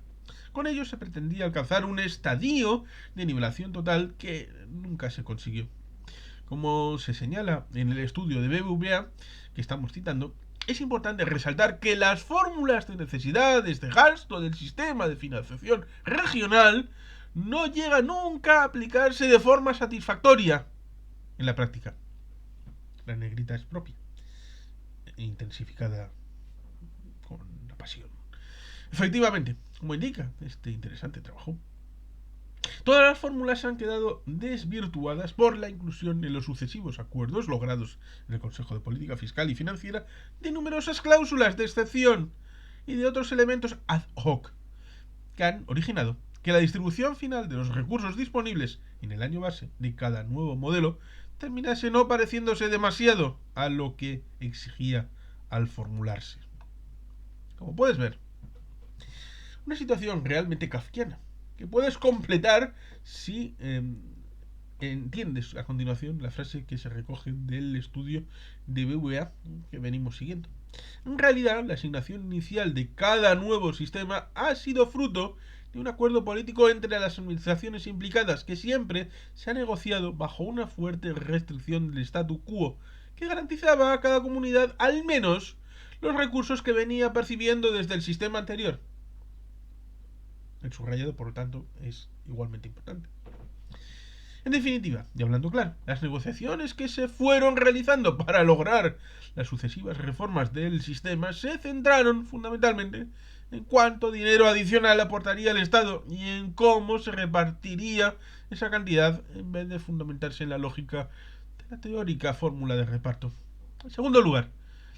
Con ello se pretendía alcanzar un estadio de nivelación total que nunca se consiguió. Como se señala en el estudio de BBVA que estamos citando, es importante resaltar que las fórmulas de necesidades de gasto del sistema de financiación regional no llegan nunca a aplicarse de forma satisfactoria en la práctica. La negrita es propia, intensificada con la pasión. Efectivamente, como indica este interesante trabajo, todas las fórmulas han quedado desvirtuadas por la inclusión en los sucesivos acuerdos logrados en el Consejo de Política Fiscal y Financiera de numerosas cláusulas de excepción y de otros elementos ad hoc que han originado que la distribución final de los recursos disponibles en el año base de cada nuevo modelo terminase no pareciéndose demasiado a lo que exigía al formularse. Como puedes ver, una situación realmente kafkiana que puedes completar si entiendes a continuación la frase que se recoge del estudio de BBVA que venimos siguiendo. En realidad, la asignación inicial de cada nuevo sistema ha sido fruto de un acuerdo político entre las administraciones implicadas que siempre se ha negociado bajo una fuerte restricción del statu quo que garantizaba a cada comunidad al menos los recursos que venía percibiendo desde el sistema anterior. El subrayado, por lo tanto, es igualmente importante. En definitiva, y hablando claro, las negociaciones que se fueron realizando para lograr las sucesivas reformas del sistema se centraron fundamentalmente en cuánto dinero adicional aportaría el Estado y en cómo se repartiría esa cantidad en vez de fundamentarse en la lógica de la teórica fórmula de reparto. En segundo lugar,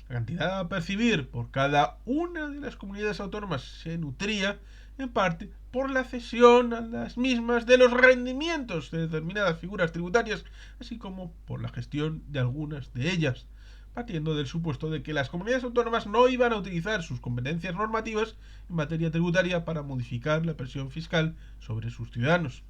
la cantidad a percibir por cada una de las comunidades autónomas se nutría en parte por la cesión a las mismas de los rendimientos de determinadas figuras tributarias, así como por la gestión de algunas de ellas, partiendo del supuesto de que las comunidades autónomas no iban a utilizar sus competencias normativas en materia tributaria para modificar la presión fiscal sobre sus ciudadanos.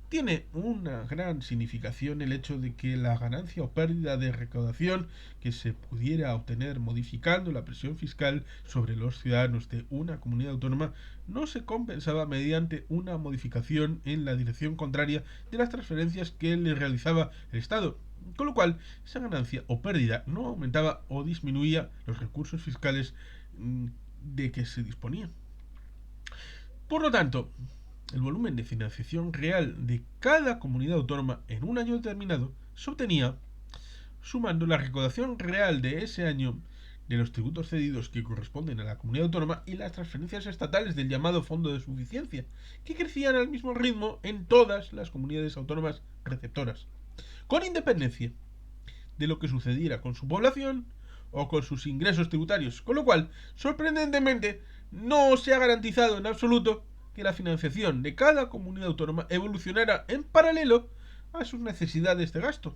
Tiene una gran significación el hecho de que la ganancia o pérdida de recaudación que se pudiera obtener modificando la presión fiscal sobre los ciudadanos de una comunidad autónoma no se compensaba mediante una modificación en la dirección contraria de las transferencias que le realizaba el Estado, con lo cual esa ganancia o pérdida no aumentaba o disminuía los recursos fiscales de que se disponía. Por lo tanto, el volumen de financiación real de cada comunidad autónoma en un año determinado se obtenía sumando la recaudación real de ese año de los tributos cedidos que corresponden a la comunidad autónoma y las transferencias estatales del llamado Fondo de Suficiencia, que crecían al mismo ritmo en todas las comunidades autónomas receptoras, con independencia de lo que sucediera con su población o con sus ingresos tributarios, con lo cual, sorprendentemente, no se ha garantizado en absoluto que la financiación de cada comunidad autónoma evolucionara en paralelo a sus necesidades de gasto.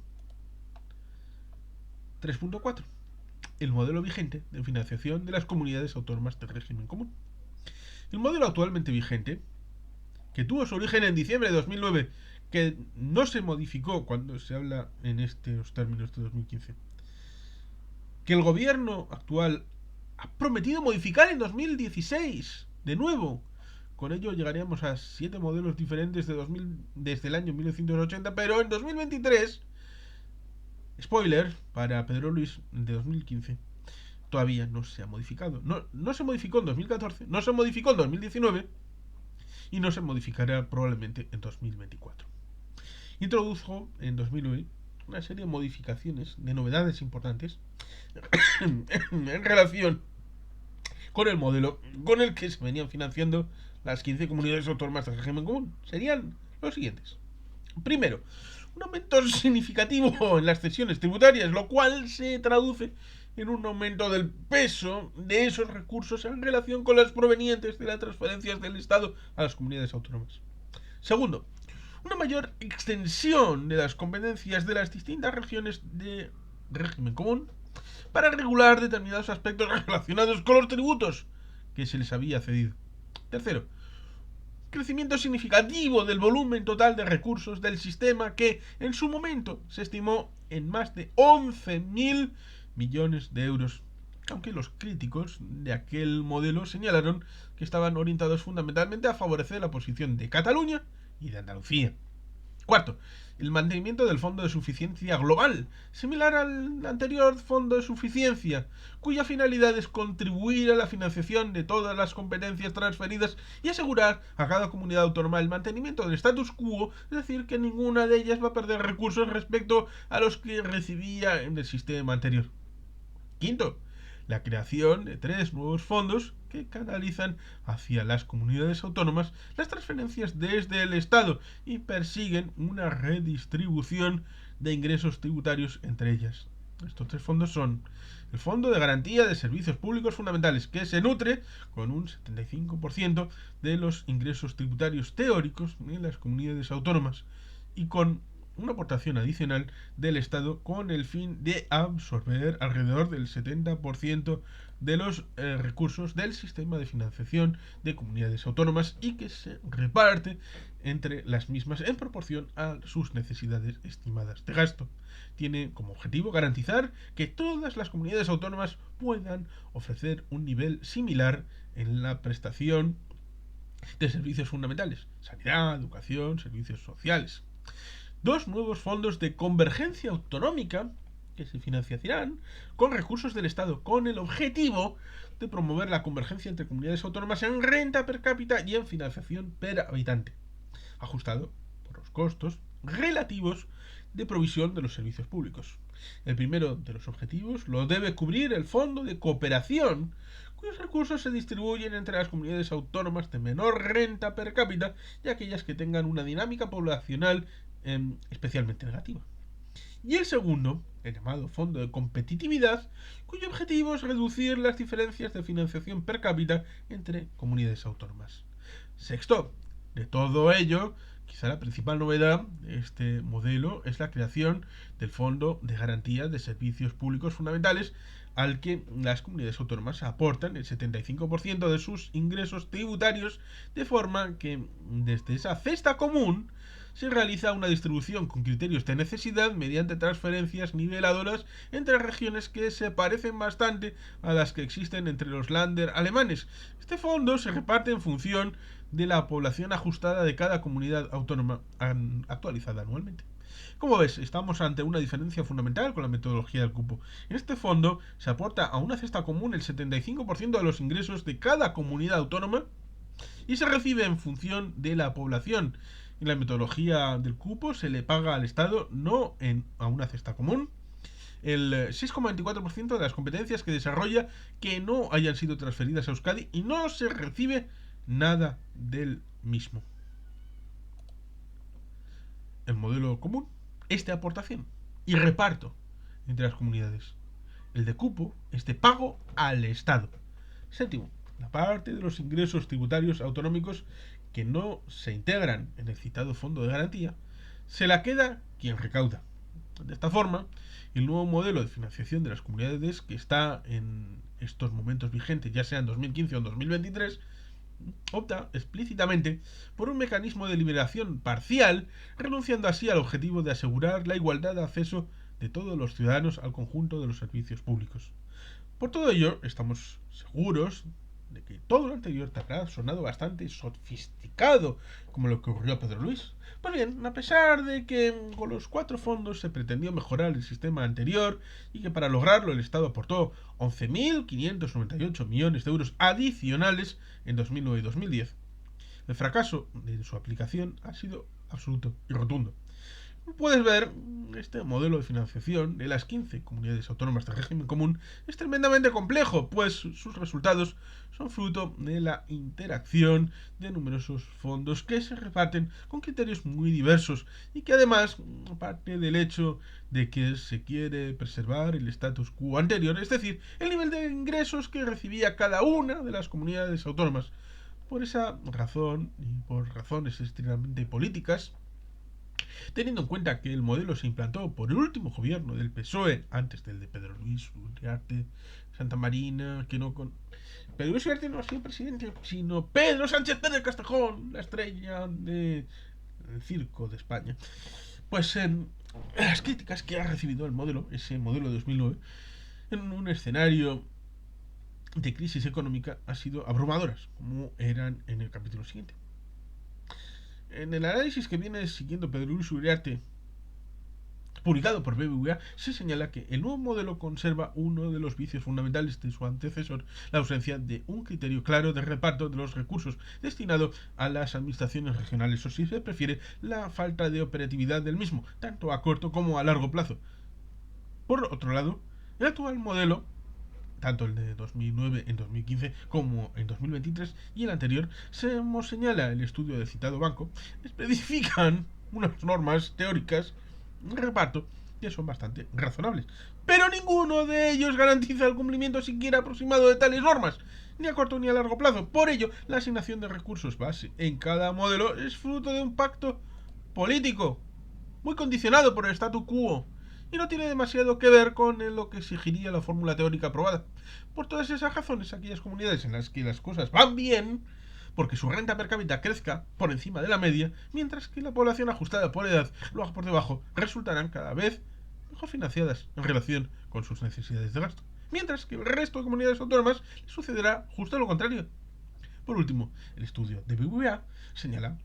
3.4. El modelo vigente de financiación de las comunidades autónomas del régimen común. El modelo actualmente vigente, que tuvo su origen en diciembre de 2009, que no se modificó cuando se habla en estos términos de 2015, que el gobierno actual ha prometido modificar en 2016, de nuevo. Con ello llegaríamos a 7 modelos diferentes desde el año 1980, pero en 2023, spoiler para Pedro Luis de 2015, todavía no se ha modificado. No se modificó en 2014, no se modificó en 2019 y no se modificará probablemente en 2024. Introdujo en 2009 una serie de modificaciones, de novedades importantes en relación con el modelo con el que se venían financiando las 15 comunidades autónomas del régimen común. Serían los siguientes. Primero, un aumento significativo en las cesiones tributarias, lo cual se traduce en un aumento del peso de esos recursos en relación con las provenientes de las transferencias del Estado a las comunidades autónomas. Segundo, una mayor extensión de las competencias de las distintas regiones de régimen común para regular determinados aspectos relacionados con los tributos que se les había cedido. Tercero, crecimiento significativo del volumen total de recursos del sistema que en su momento se estimó en más de 11.000 millones de euros aunque los críticos de aquel modelo señalaron que estaban orientados fundamentalmente a favorecer la posición de Cataluña y de Andalucía. Cuarto, el mantenimiento del Fondo de Suficiencia Global, similar al anterior Fondo de Suficiencia, cuya finalidad es contribuir a la financiación de todas las competencias transferidas y asegurar a cada comunidad autónoma el mantenimiento del status quo, es decir, que ninguna de ellas va a perder recursos respecto a los que recibía en el sistema anterior. Quinto, la creación de 3 nuevos fondos que canalizan hacia las comunidades autónomas las transferencias desde el Estado y persiguen una redistribución de ingresos tributarios entre ellas. Estos 3 fondos son el Fondo de Garantía de Servicios Públicos Fundamentales, que se nutre con un 75% de los ingresos tributarios teóricos en las comunidades autónomas y con una aportación adicional del Estado con el fin de absorber alrededor del 70% de los recursos del sistema de financiación de comunidades autónomas y que se reparte entre las mismas en proporción a sus necesidades estimadas de gasto. Tiene como objetivo garantizar que todas las comunidades autónomas puedan ofrecer un nivel similar en la prestación de servicios fundamentales: sanidad, educación, servicios sociales. 2 nuevos fondos de convergencia autonómica que se financiarán con recursos del Estado con el objetivo de promover la convergencia entre comunidades autónomas en renta per cápita y en financiación per habitante, ajustado por los costos relativos de provisión de los servicios públicos. El primero de los objetivos lo debe cubrir el Fondo de Cooperación, cuyos recursos se distribuyen entre las comunidades autónomas de menor renta per cápita y aquellas que tengan una dinámica poblacional especialmente negativa. Y el segundo, el llamado Fondo de Competitividad, cuyo objetivo es reducir las diferencias de financiación per cápita entre comunidades autónomas. Sexto, de todo ello, quizá la principal novedad de este modelo es la creación del Fondo de Garantía de Servicios Públicos Fundamentales, al que las comunidades autónomas aportan el 75% de sus ingresos tributarios, de forma que desde esa cesta común se realiza una distribución con criterios de necesidad mediante transferencias niveladoras entre regiones que se parecen bastante a las que existen entre los Länder alemanes. Este fondo se reparte en función de la población ajustada de cada comunidad autónoma actualizada anualmente. Como ves, estamos ante una diferencia fundamental con la metodología del cupo. En este fondo se aporta a una cesta común el 75% de los ingresos de cada comunidad autónoma y se recibe en función de la población. En la metodología del cupo se le paga al Estado no a una cesta común el 6,24% de las competencias que desarrolla que no hayan sido transferidas a Euskadi y no se recibe nada del mismo. El modelo común es de aportación y reparto entre las comunidades. El de cupo es de pago al Estado. Séptimo, la parte de los ingresos tributarios autonómicos que no se integran en el citado fondo de garantía se la queda quien recauda. De esta forma, el nuevo modelo de financiación de las comunidades que está en estos momentos vigente, ya sea en 2015 o en 2023, opta explícitamente por un mecanismo de liberación parcial, renunciando así al objetivo de asegurar la igualdad de acceso de todos los ciudadanos al conjunto de los servicios públicos. Por todo ello, estamos seguros de que todo lo anterior te habrá sonado bastante sofisticado, como lo que ocurrió a Pedro Luis. Pues bien, a pesar de que con los 4 fondos se pretendió mejorar el sistema anterior y que para lograrlo el Estado aportó 11.598 millones de euros adicionales en 2009 y 2010, el fracaso de su aplicación ha sido absoluto y rotundo. Puedes ver, este modelo de financiación de las 15 comunidades autónomas de régimen común es tremendamente complejo, pues sus resultados son fruto de la interacción de numerosos fondos que se reparten con criterios muy diversos y que además parte del hecho de que se quiere preservar el status quo anterior, es decir, el nivel de ingresos que recibía cada una de las comunidades autónomas. Por esa razón y por razones estrictamente políticas, teniendo en cuenta que el modelo se implantó por el último gobierno del PSOE, antes del de Pedro Luis Uriarte, Santa Marina, que no con... Pedro Luis Uriarte no ha sido presidente, sino Pedro Sánchez Pérez Castejón, la estrella del circo de España. Pues las críticas que ha recibido el modelo, ese modelo de 2009, en un escenario de crisis económica han sido abrumadoras, como eran en el capítulo siguiente. En el análisis que viene siguiendo Pedro Luis Uriarte, publicado por BBVA, se señala que el nuevo modelo conserva uno de los vicios fundamentales de su antecesor, la ausencia de un criterio claro de reparto de los recursos destinado a las administraciones regionales, o si se prefiere, la falta de operatividad del mismo, tanto a corto como a largo plazo. Por otro lado, el actual modelo, tanto el de 2009 en 2015 como en 2023 y el anterior, como señala el estudio del citado banco, especifican unas normas teóricas de reparto que son bastante razonables. Pero ninguno de ellos garantiza el cumplimiento siquiera aproximado de tales normas, ni a corto ni a largo plazo. Por ello, la asignación de recursos base en cada modelo es fruto de un pacto político, muy condicionado por el statu quo, y no tiene demasiado que ver con lo que exigiría la fórmula teórica aprobada. Por todas esas razones, aquellas comunidades en las que las cosas van bien, porque su renta per cápita crezca por encima de la media, mientras que la población ajustada por edad lo haga por debajo, resultarán cada vez mejor financiadas en relación con sus necesidades de gasto. Mientras que el resto de comunidades autónomas les sucederá justo lo contrario. Por último, el estudio de BBVA señala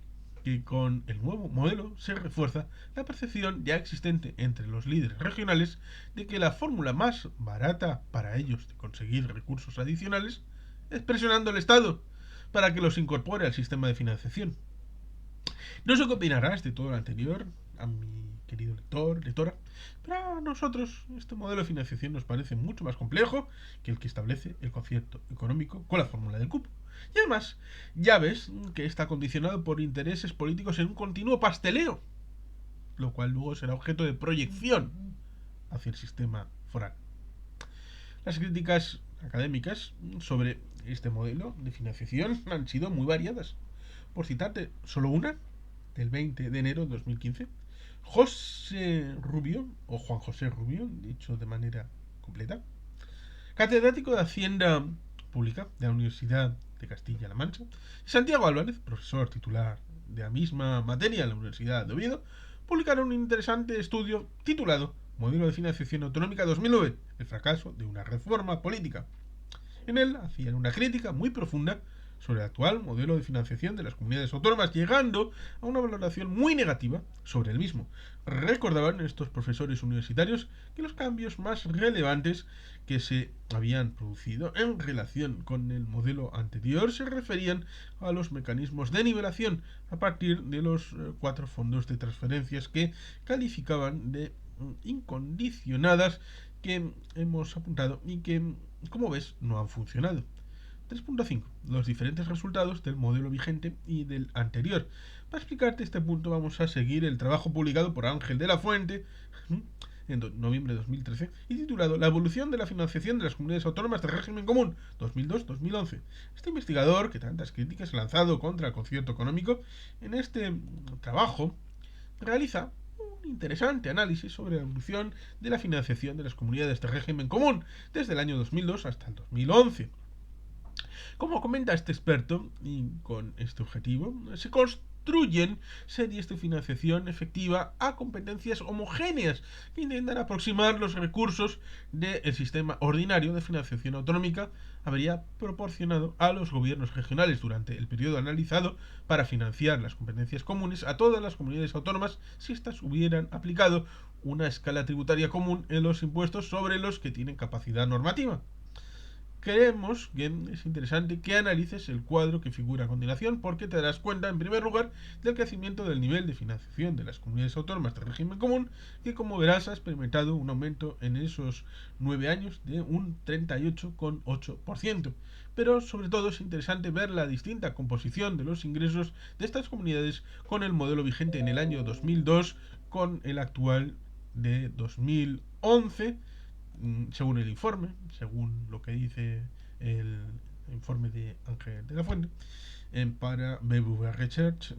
que con el nuevo modelo se refuerza la percepción ya existente entre los líderes regionales de que la fórmula más barata para ellos de conseguir recursos adicionales es presionando al Estado para que los incorpore al sistema de financiación. No sé qué opinarás de todo lo anterior, a mi querido lector, lectora, pero a nosotros este modelo de financiación nos parece mucho más complejo que el que establece el concierto económico con la fórmula del cupo. Y además, ya ves que está condicionado por intereses políticos en un continuo pasteleo, lo cual luego será objeto de proyección hacia el sistema foral. Las críticas académicas sobre este modelo de financiación han sido muy variadas. Por citarte solo una, del 20 de enero de 2015, José Rubio, o Juan José Rubio, dicho de manera completa, catedrático de Hacienda Pública de la Universidad de Castilla-La Mancha, y Santiago Álvarez, profesor titular de la misma materia en la Universidad de Oviedo, publicaron un interesante estudio titulado Modelo de Financiación Autonómica 2009, el fracaso de una reforma política. En él hacían una crítica muy profunda sobre el actual modelo de financiación de las comunidades autónomas, llegando a una valoración muy negativa sobre el mismo. Recordaban estos profesores universitarios que los cambios más relevantes que se habían producido en relación con el modelo anterior se referían a los mecanismos de nivelación a partir de los 4 fondos de transferencias que calificaban de incondicionadas que hemos apuntado y que, como ves, no han funcionado. 3.5. Los diferentes resultados del modelo vigente y del anterior. Para explicarte este punto vamos a seguir el trabajo publicado por Ángel de la Fuente en noviembre de 2013 y titulado La evolución de la financiación de las comunidades autónomas de régimen común 2002-2011. Este investigador, que tantas críticas ha lanzado contra el concierto económico, en este trabajo realiza un interesante análisis sobre la evolución de la financiación de las comunidades de régimen común desde el año 2002 hasta el 2011. Como comenta este experto, y con este objetivo, se construyen series de financiación efectiva a competencias homogéneas que intentan aproximar los recursos del sistema ordinario de financiación autonómica habría proporcionado a los gobiernos regionales durante el periodo analizado para financiar las competencias comunes a todas las comunidades autónomas si éstas hubieran aplicado una escala tributaria común en los impuestos sobre los que tienen capacidad normativa. Creemos que es interesante que analices el cuadro que figura a continuación porque te darás cuenta, en primer lugar, del crecimiento del nivel de financiación de las comunidades autónomas de régimen común, que como verás ha experimentado un aumento en esos 9 años de un 38,8%. Pero sobre todo es interesante ver la distinta composición de los ingresos de estas comunidades con el modelo vigente en el año 2002 con el actual de 2011, según el informe, según lo que dice el informe de Ángel de la Fuente, para BBVA Research,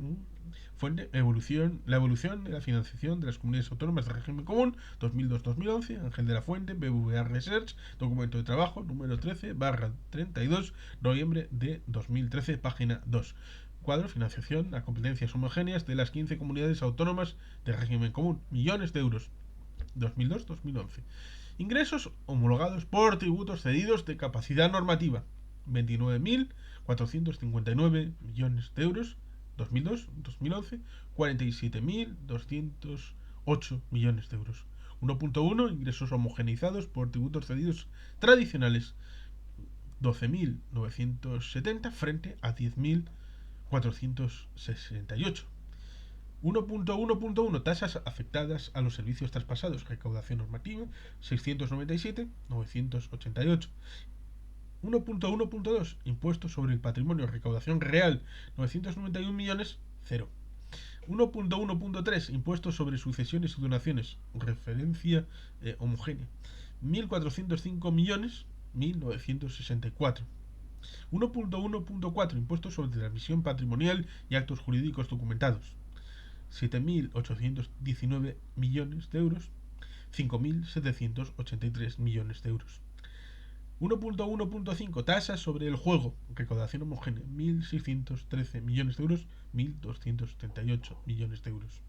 fuente, la evolución de la financiación de las comunidades autónomas de régimen común 2002-2011, Ángel de la Fuente, BBVA Research, documento de trabajo número 13/32, noviembre de 2013, página 2. Cuadro, financiación a competencias homogéneas de las 15 comunidades autónomas de régimen común, millones de euros, 2002-2011. Ingresos homologados por tributos cedidos de capacidad normativa: 29.459 millones de euros 2002-2011, 47.208 millones de euros. 1.1 ingresos homogeneizados por tributos cedidos tradicionales: 12.970 frente a 10.468. 1.1.1 tasas afectadas a los servicios traspasados, recaudación normativa: 697.988. 1.1.2 impuestos sobre el patrimonio, recaudación real: 991 millones, 0. 1.1.3 impuestos sobre sucesiones y donaciones, referencia homogénea: 1.405 millones, 1.964. 1.1.4 impuestos sobre transmisión patrimonial y actos jurídicos documentados: 7.819 millones de euros, 5.783 millones de euros. 1.1.5 tasas sobre el juego, recaudación homogénea: 1.613 millones de euros, 1.238 millones de euros.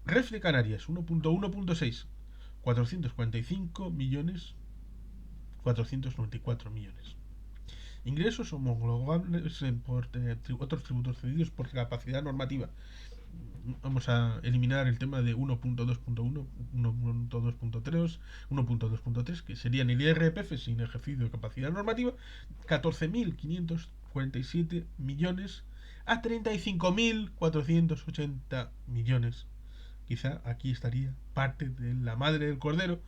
REF de Canarias: 1.1.6 445 millones, 494 millones. Ingresos homologables por otros tributos cedidos por capacidad normativa. Vamos a eliminar el tema de 1.2.1, 1.2.3, 1.2.3, que serían el IRPF sin ejercicio de capacidad normativa: 14.547 millones a 35.480 millones. Quizá aquí estaría parte de la madre del cordero,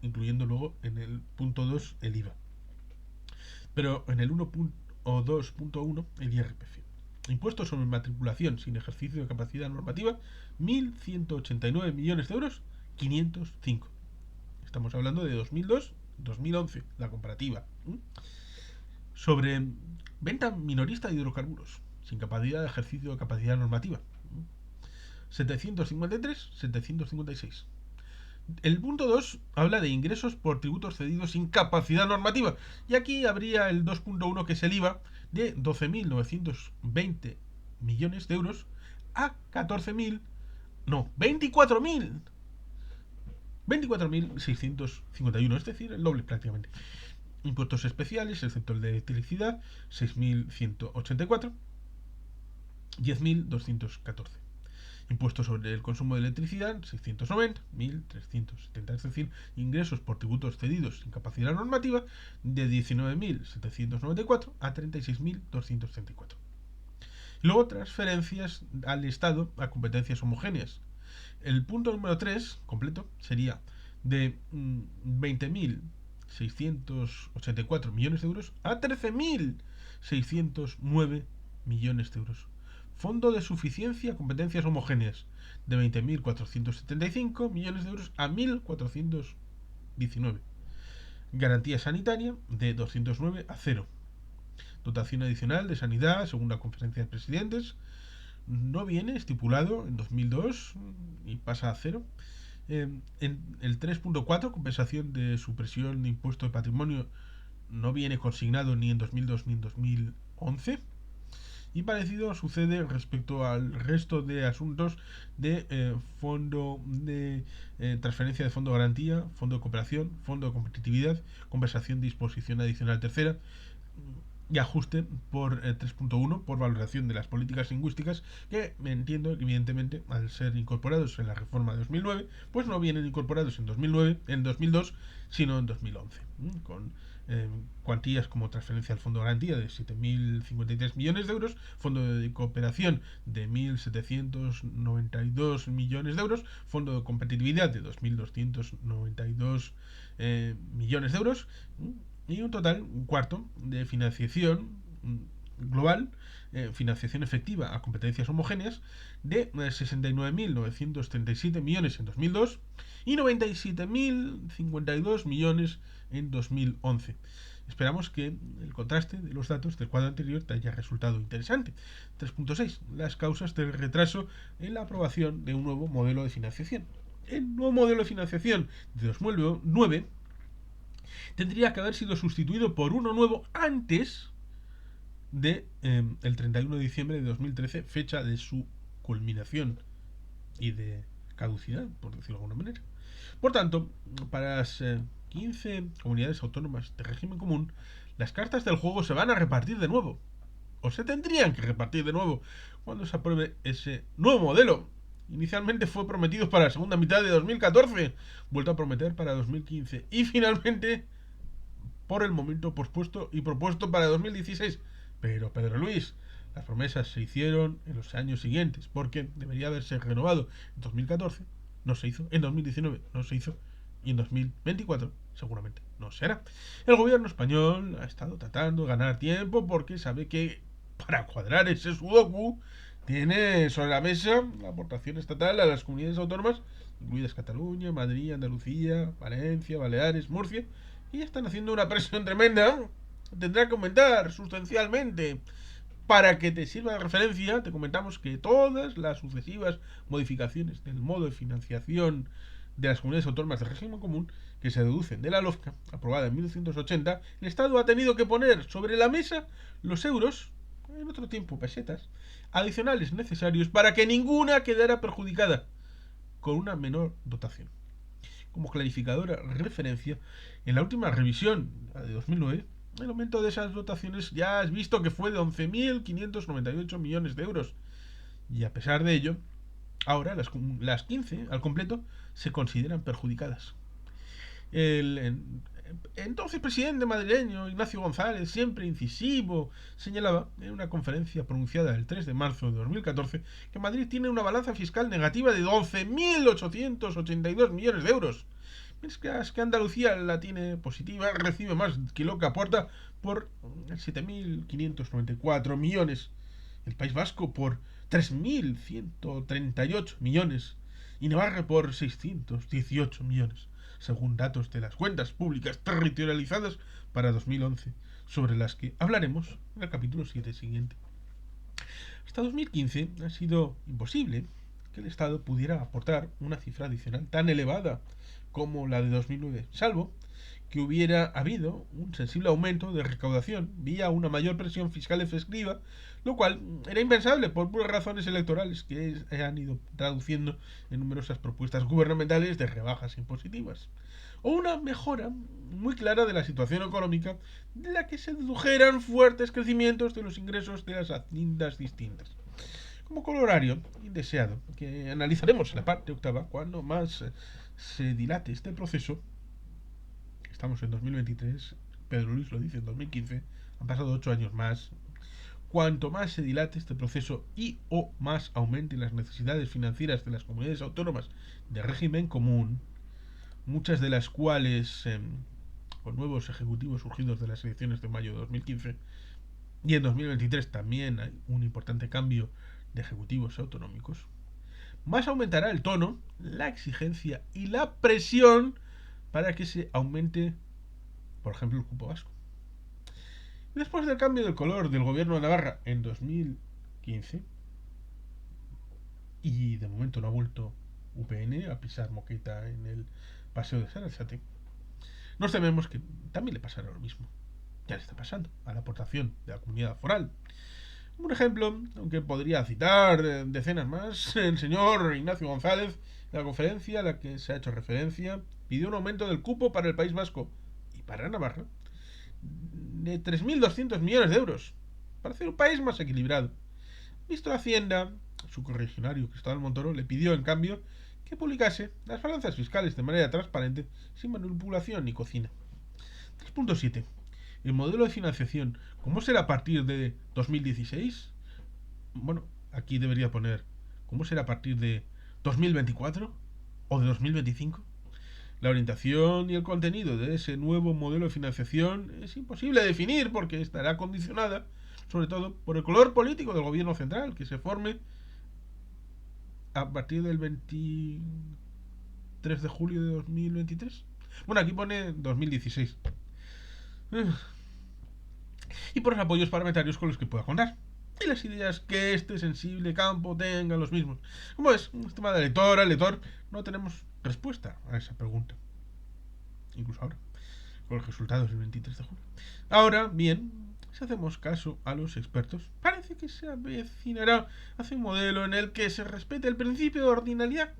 incluyendo luego en el punto 2 el IVA. Pero en el 1.2.1 el IRPF. Impuestos sobre matriculación sin ejercicio de capacidad normativa: 1.189 millones de euros, 505. Estamos hablando de 2002-2011, la comparativa. Sobre venta minorista de hidrocarburos sin capacidad de ejercicio de capacidad normativa: 753, 756. El punto 2 habla de ingresos por tributos cedidos sin capacidad normativa. Y aquí habría el 2.1, que es el IVA, de 12.920 millones de euros a 14.000, no, 24.651, es decir, el doble prácticamente. Impuestos especiales, excepto el de electricidad: 6.184, 10.214. Impuestos sobre el consumo de electricidad: 690, 1.370. Es decir, ingresos por tributos cedidos sin capacidad normativa de 19.794 a 36.234. Luego, transferencias al Estado a competencias homogéneas. El punto número 3, completo, sería de 20.684 millones de euros a 13.609 millones de euros. Fondo de suficiencia a competencias homogéneas: de 20.475 millones de euros a 1.419. Garantía sanitaria: de 209 a 0. Dotación adicional de sanidad, según la conferencia de presidentes, no viene estipulado en 2002 y pasa a 0. En el 3.4, compensación de supresión de impuesto de patrimonio, no viene consignado ni en 2002 ni en 2011. Y parecido sucede respecto al resto de asuntos de fondo de transferencia de fondo de garantía, fondo de cooperación, fondo de competitividad, compensación de disposición adicional tercera y ajuste por 3.1 por valoración de las políticas lingüísticas, que me entiendo que evidentemente, al ser incorporados en la reforma de 2009, pues no vienen incorporados en 2002, sino en 2011, con cuantías como transferencia al fondo de garantía de 7.053 millones de euros, fondo de cooperación de 1.792 millones de euros, fondo de competitividad de 2.292 millones de euros, y un total, un cuarto, de financiación global, financiación efectiva a competencias homogéneas, de 69.937 millones en 2002 y 97.052 millones en 2011. Esperamos que el contraste de los datos del cuadro anterior te haya resultado interesante. 3.6. Las causas del retraso en la aprobación de un nuevo modelo de financiación. El nuevo modelo de financiación de 2009 tendría que haber sido sustituido por uno nuevo antes de el 31 de diciembre de 2013, fecha de su culminación y de caducidad, por decirlo de alguna manera. Por tanto, para las 15 comunidades autónomas de régimen común, las cartas del juego se van a repartir de nuevo. O se tendrían que repartir de nuevo cuando se apruebe ese nuevo modelo. Inicialmente fue prometido para la segunda mitad de 2014, vuelto a prometer para 2015 y finalmente, por el momento, pospuesto y propuesto para 2016. Pero Pedro Luis, las promesas se hicieron en los años siguientes, porque debería haberse renovado en 2014, no se hizo, en 2019 no se hizo, y en 2024 seguramente no será. El gobierno español ha estado tratando de ganar tiempo porque sabe que para cuadrar ese sudoku tiene sobre la mesa la aportación estatal a las comunidades autónomas, incluidas Cataluña, Madrid, Andalucía, Valencia, Baleares, Murcia, y están haciendo una presión tremenda. Tendrá que aumentar sustancialmente. Para que te sirva de referencia, te comentamos que todas las sucesivas modificaciones del modo de financiación de las comunidades autónomas de régimen común que se deducen de la LOFCA, aprobada en 1980, el Estado ha tenido que poner sobre la mesa los euros, en otro tiempo pesetas, adicionales necesarios para que ninguna quedara perjudicada con una menor dotación. Como clarificadora referencia, en la última revisión, la de 2009, el aumento de esas dotaciones ya has visto que fue de 11.598 millones de euros. Y a pesar de ello, ahora las 15 al completo se consideran perjudicadas. Entonces presidente madrileño Ignacio González, siempre incisivo, señalaba en una conferencia pronunciada el 3 de marzo de 2014 que Madrid tiene una balanza fiscal negativa de 11.882 millones de euros. Mientras que Andalucía la tiene positiva, recibe más que lo que aporta por 7.594 millones. El País Vasco por 3.138 millones. Y Navarra por 618 millones, según datos de las cuentas públicas territorializadas para 2011, sobre las que hablaremos en el capítulo 7 siguiente. Hasta 2015 ha sido imposible que el Estado pudiera aportar una cifra adicional tan elevada como la de 2009, salvo que hubiera habido un sensible aumento de recaudación vía una mayor presión fiscal efectiva, lo cual era impensable por puras razones electorales que se han ido traduciendo en numerosas propuestas gubernamentales de rebajas impositivas, o una mejora muy clara de la situación económica de la que se dedujeran fuertes crecimientos de los ingresos de las haciendas distintas. Como colorario indeseado, que analizaremos en la parte octava, cuando más se dilate este proceso, estamos en 2023, Pedro Luis lo dice en 2015, han pasado 8 años más, cuanto más se dilate este proceso y o más aumenten las necesidades financieras de las comunidades autónomas de régimen común, muchas de las cuales con nuevos ejecutivos surgidos de las elecciones de mayo de 2015, y en 2023 también hay un importante cambio de ejecutivos autonómicos, más aumentará el tono, la exigencia y la presión para que se aumente, por ejemplo, el cupo vasco. Después del cambio de color del gobierno de Navarra en 2015, y de momento no ha vuelto UPN a pisar moqueta en el paseo de Sarasate, nos tememos que también le pasará lo mismo. Ya le está pasando a la aportación de la comunidad foral. Un ejemplo, aunque podría citar decenas más, el señor Ignacio González, en la conferencia a la que se ha hecho referencia, pidió un aumento del cupo para el País Vasco y para Navarra de 3.200 millones de euros, para hacer un país más equilibrado. Visto Hacienda, su correligionario Cristóbal Montoro le pidió, en cambio, que publicase las balanzas fiscales de manera transparente, sin manipulación ni cocina. 3.7. El modelo de financiación, ¿cómo será a partir de 2016? Bueno, aquí debería poner, ¿cómo será a partir de 2024 o de 2025? La orientación y el contenido de ese nuevo modelo de financiación es imposible de definir porque estará condicionada, sobre todo, por el color político del gobierno central, que se forme a partir del 23 de julio de 2023. Bueno, aquí pone 2016. Y por los apoyos parlamentarios con los que pueda contar. Y las ideas que este sensible campo tenga los mismos. Como es, estimada lector, no tenemos respuesta a esa pregunta. Incluso ahora, con los resultados del 23 de julio. Ahora, bien, si hacemos caso a los expertos, parece que se avecinará hacia un modelo en el que se respete el principio de ordinalidad,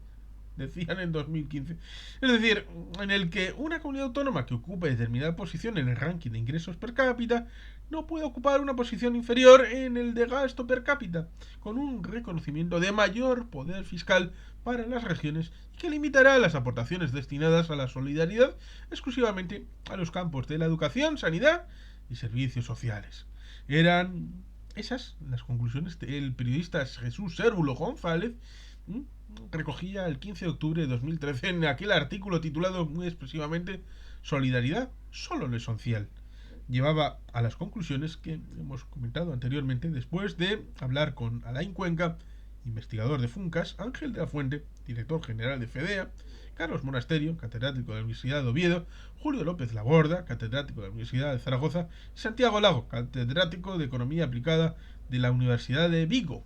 decían en 2015. Es decir, en el que una comunidad autónoma que ocupe determinada posición en el ranking de ingresos per cápita no puede ocupar una posición inferior en el de gasto per cápita, con un reconocimiento de mayor poder fiscal para las regiones y que limitará las aportaciones destinadas a la solidaridad exclusivamente a los campos de la educación, sanidad y servicios sociales. Eran esas las conclusiones del periodista Jesús Cérvulo González, recogía el 15 de octubre de 2013 en aquel artículo titulado muy expresivamente Solidaridad, solo lo esencial. Llevaba a las conclusiones que hemos comentado anteriormente después de hablar con Alain Cuenca, investigador de FUNCAS, Ángel de la Fuente, director general de FEDEA, Carlos Monasterio, catedrático de la Universidad de Oviedo, Julio López Laborda, catedrático de la Universidad de Zaragoza, y Santiago Lago, catedrático de Economía Aplicada de la Universidad de Vigo.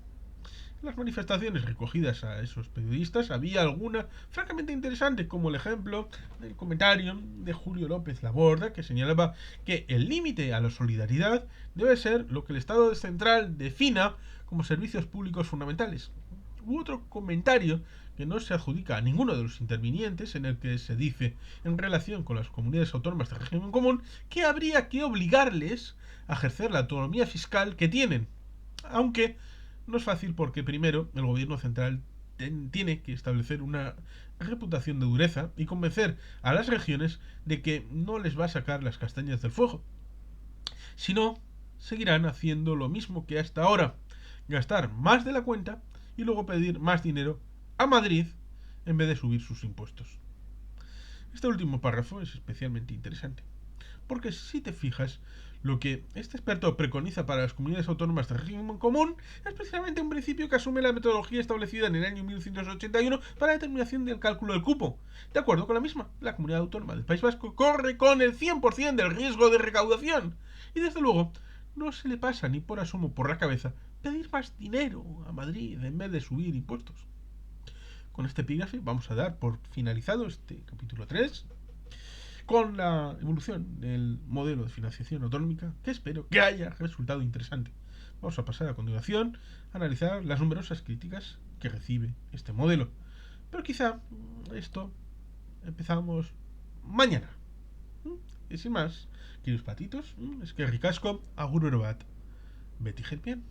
En las manifestaciones recogidas a esos periodistas había alguna francamente interesante, como el ejemplo del comentario de Julio López Laborda, que señalaba que el límite a la solidaridad debe ser lo que el Estado central defina como servicios públicos fundamentales. Hubo otro comentario que no se adjudica a ninguno de los intervinientes, en el que se dice, en relación con las comunidades autónomas de régimen común, que habría que obligarles a ejercer la autonomía fiscal que tienen, aunque no es fácil porque primero el gobierno central tiene que establecer una reputación de dureza y convencer a las regiones de que no les va a sacar las castañas del fuego. Si no, seguirán haciendo lo mismo que hasta ahora, gastar más de la cuenta y luego pedir más dinero a Madrid en vez de subir sus impuestos. Este último párrafo es especialmente interesante, porque si te fijas, lo que este experto preconiza para las comunidades autónomas de régimen común es precisamente un principio que asume la metodología establecida en el año 1981 para la determinación del cálculo del cupo. De acuerdo con la misma, la comunidad autónoma del País Vasco corre con el 100% del riesgo de recaudación. Y desde luego, no se le pasa ni por asomo por la cabeza pedir más dinero a Madrid en vez de subir impuestos. Con este epígrafe vamos a dar por finalizado este capítulo 3 con la evolución del modelo de financiación autonómica, que espero que haya resultado interesante. Vamos a pasar a continuación a analizar las numerosas críticas que recibe este modelo. Pero quizá esto empezamos mañana. Y sin más, queridos patitos, es que ricasco, agur bat. Beti bien.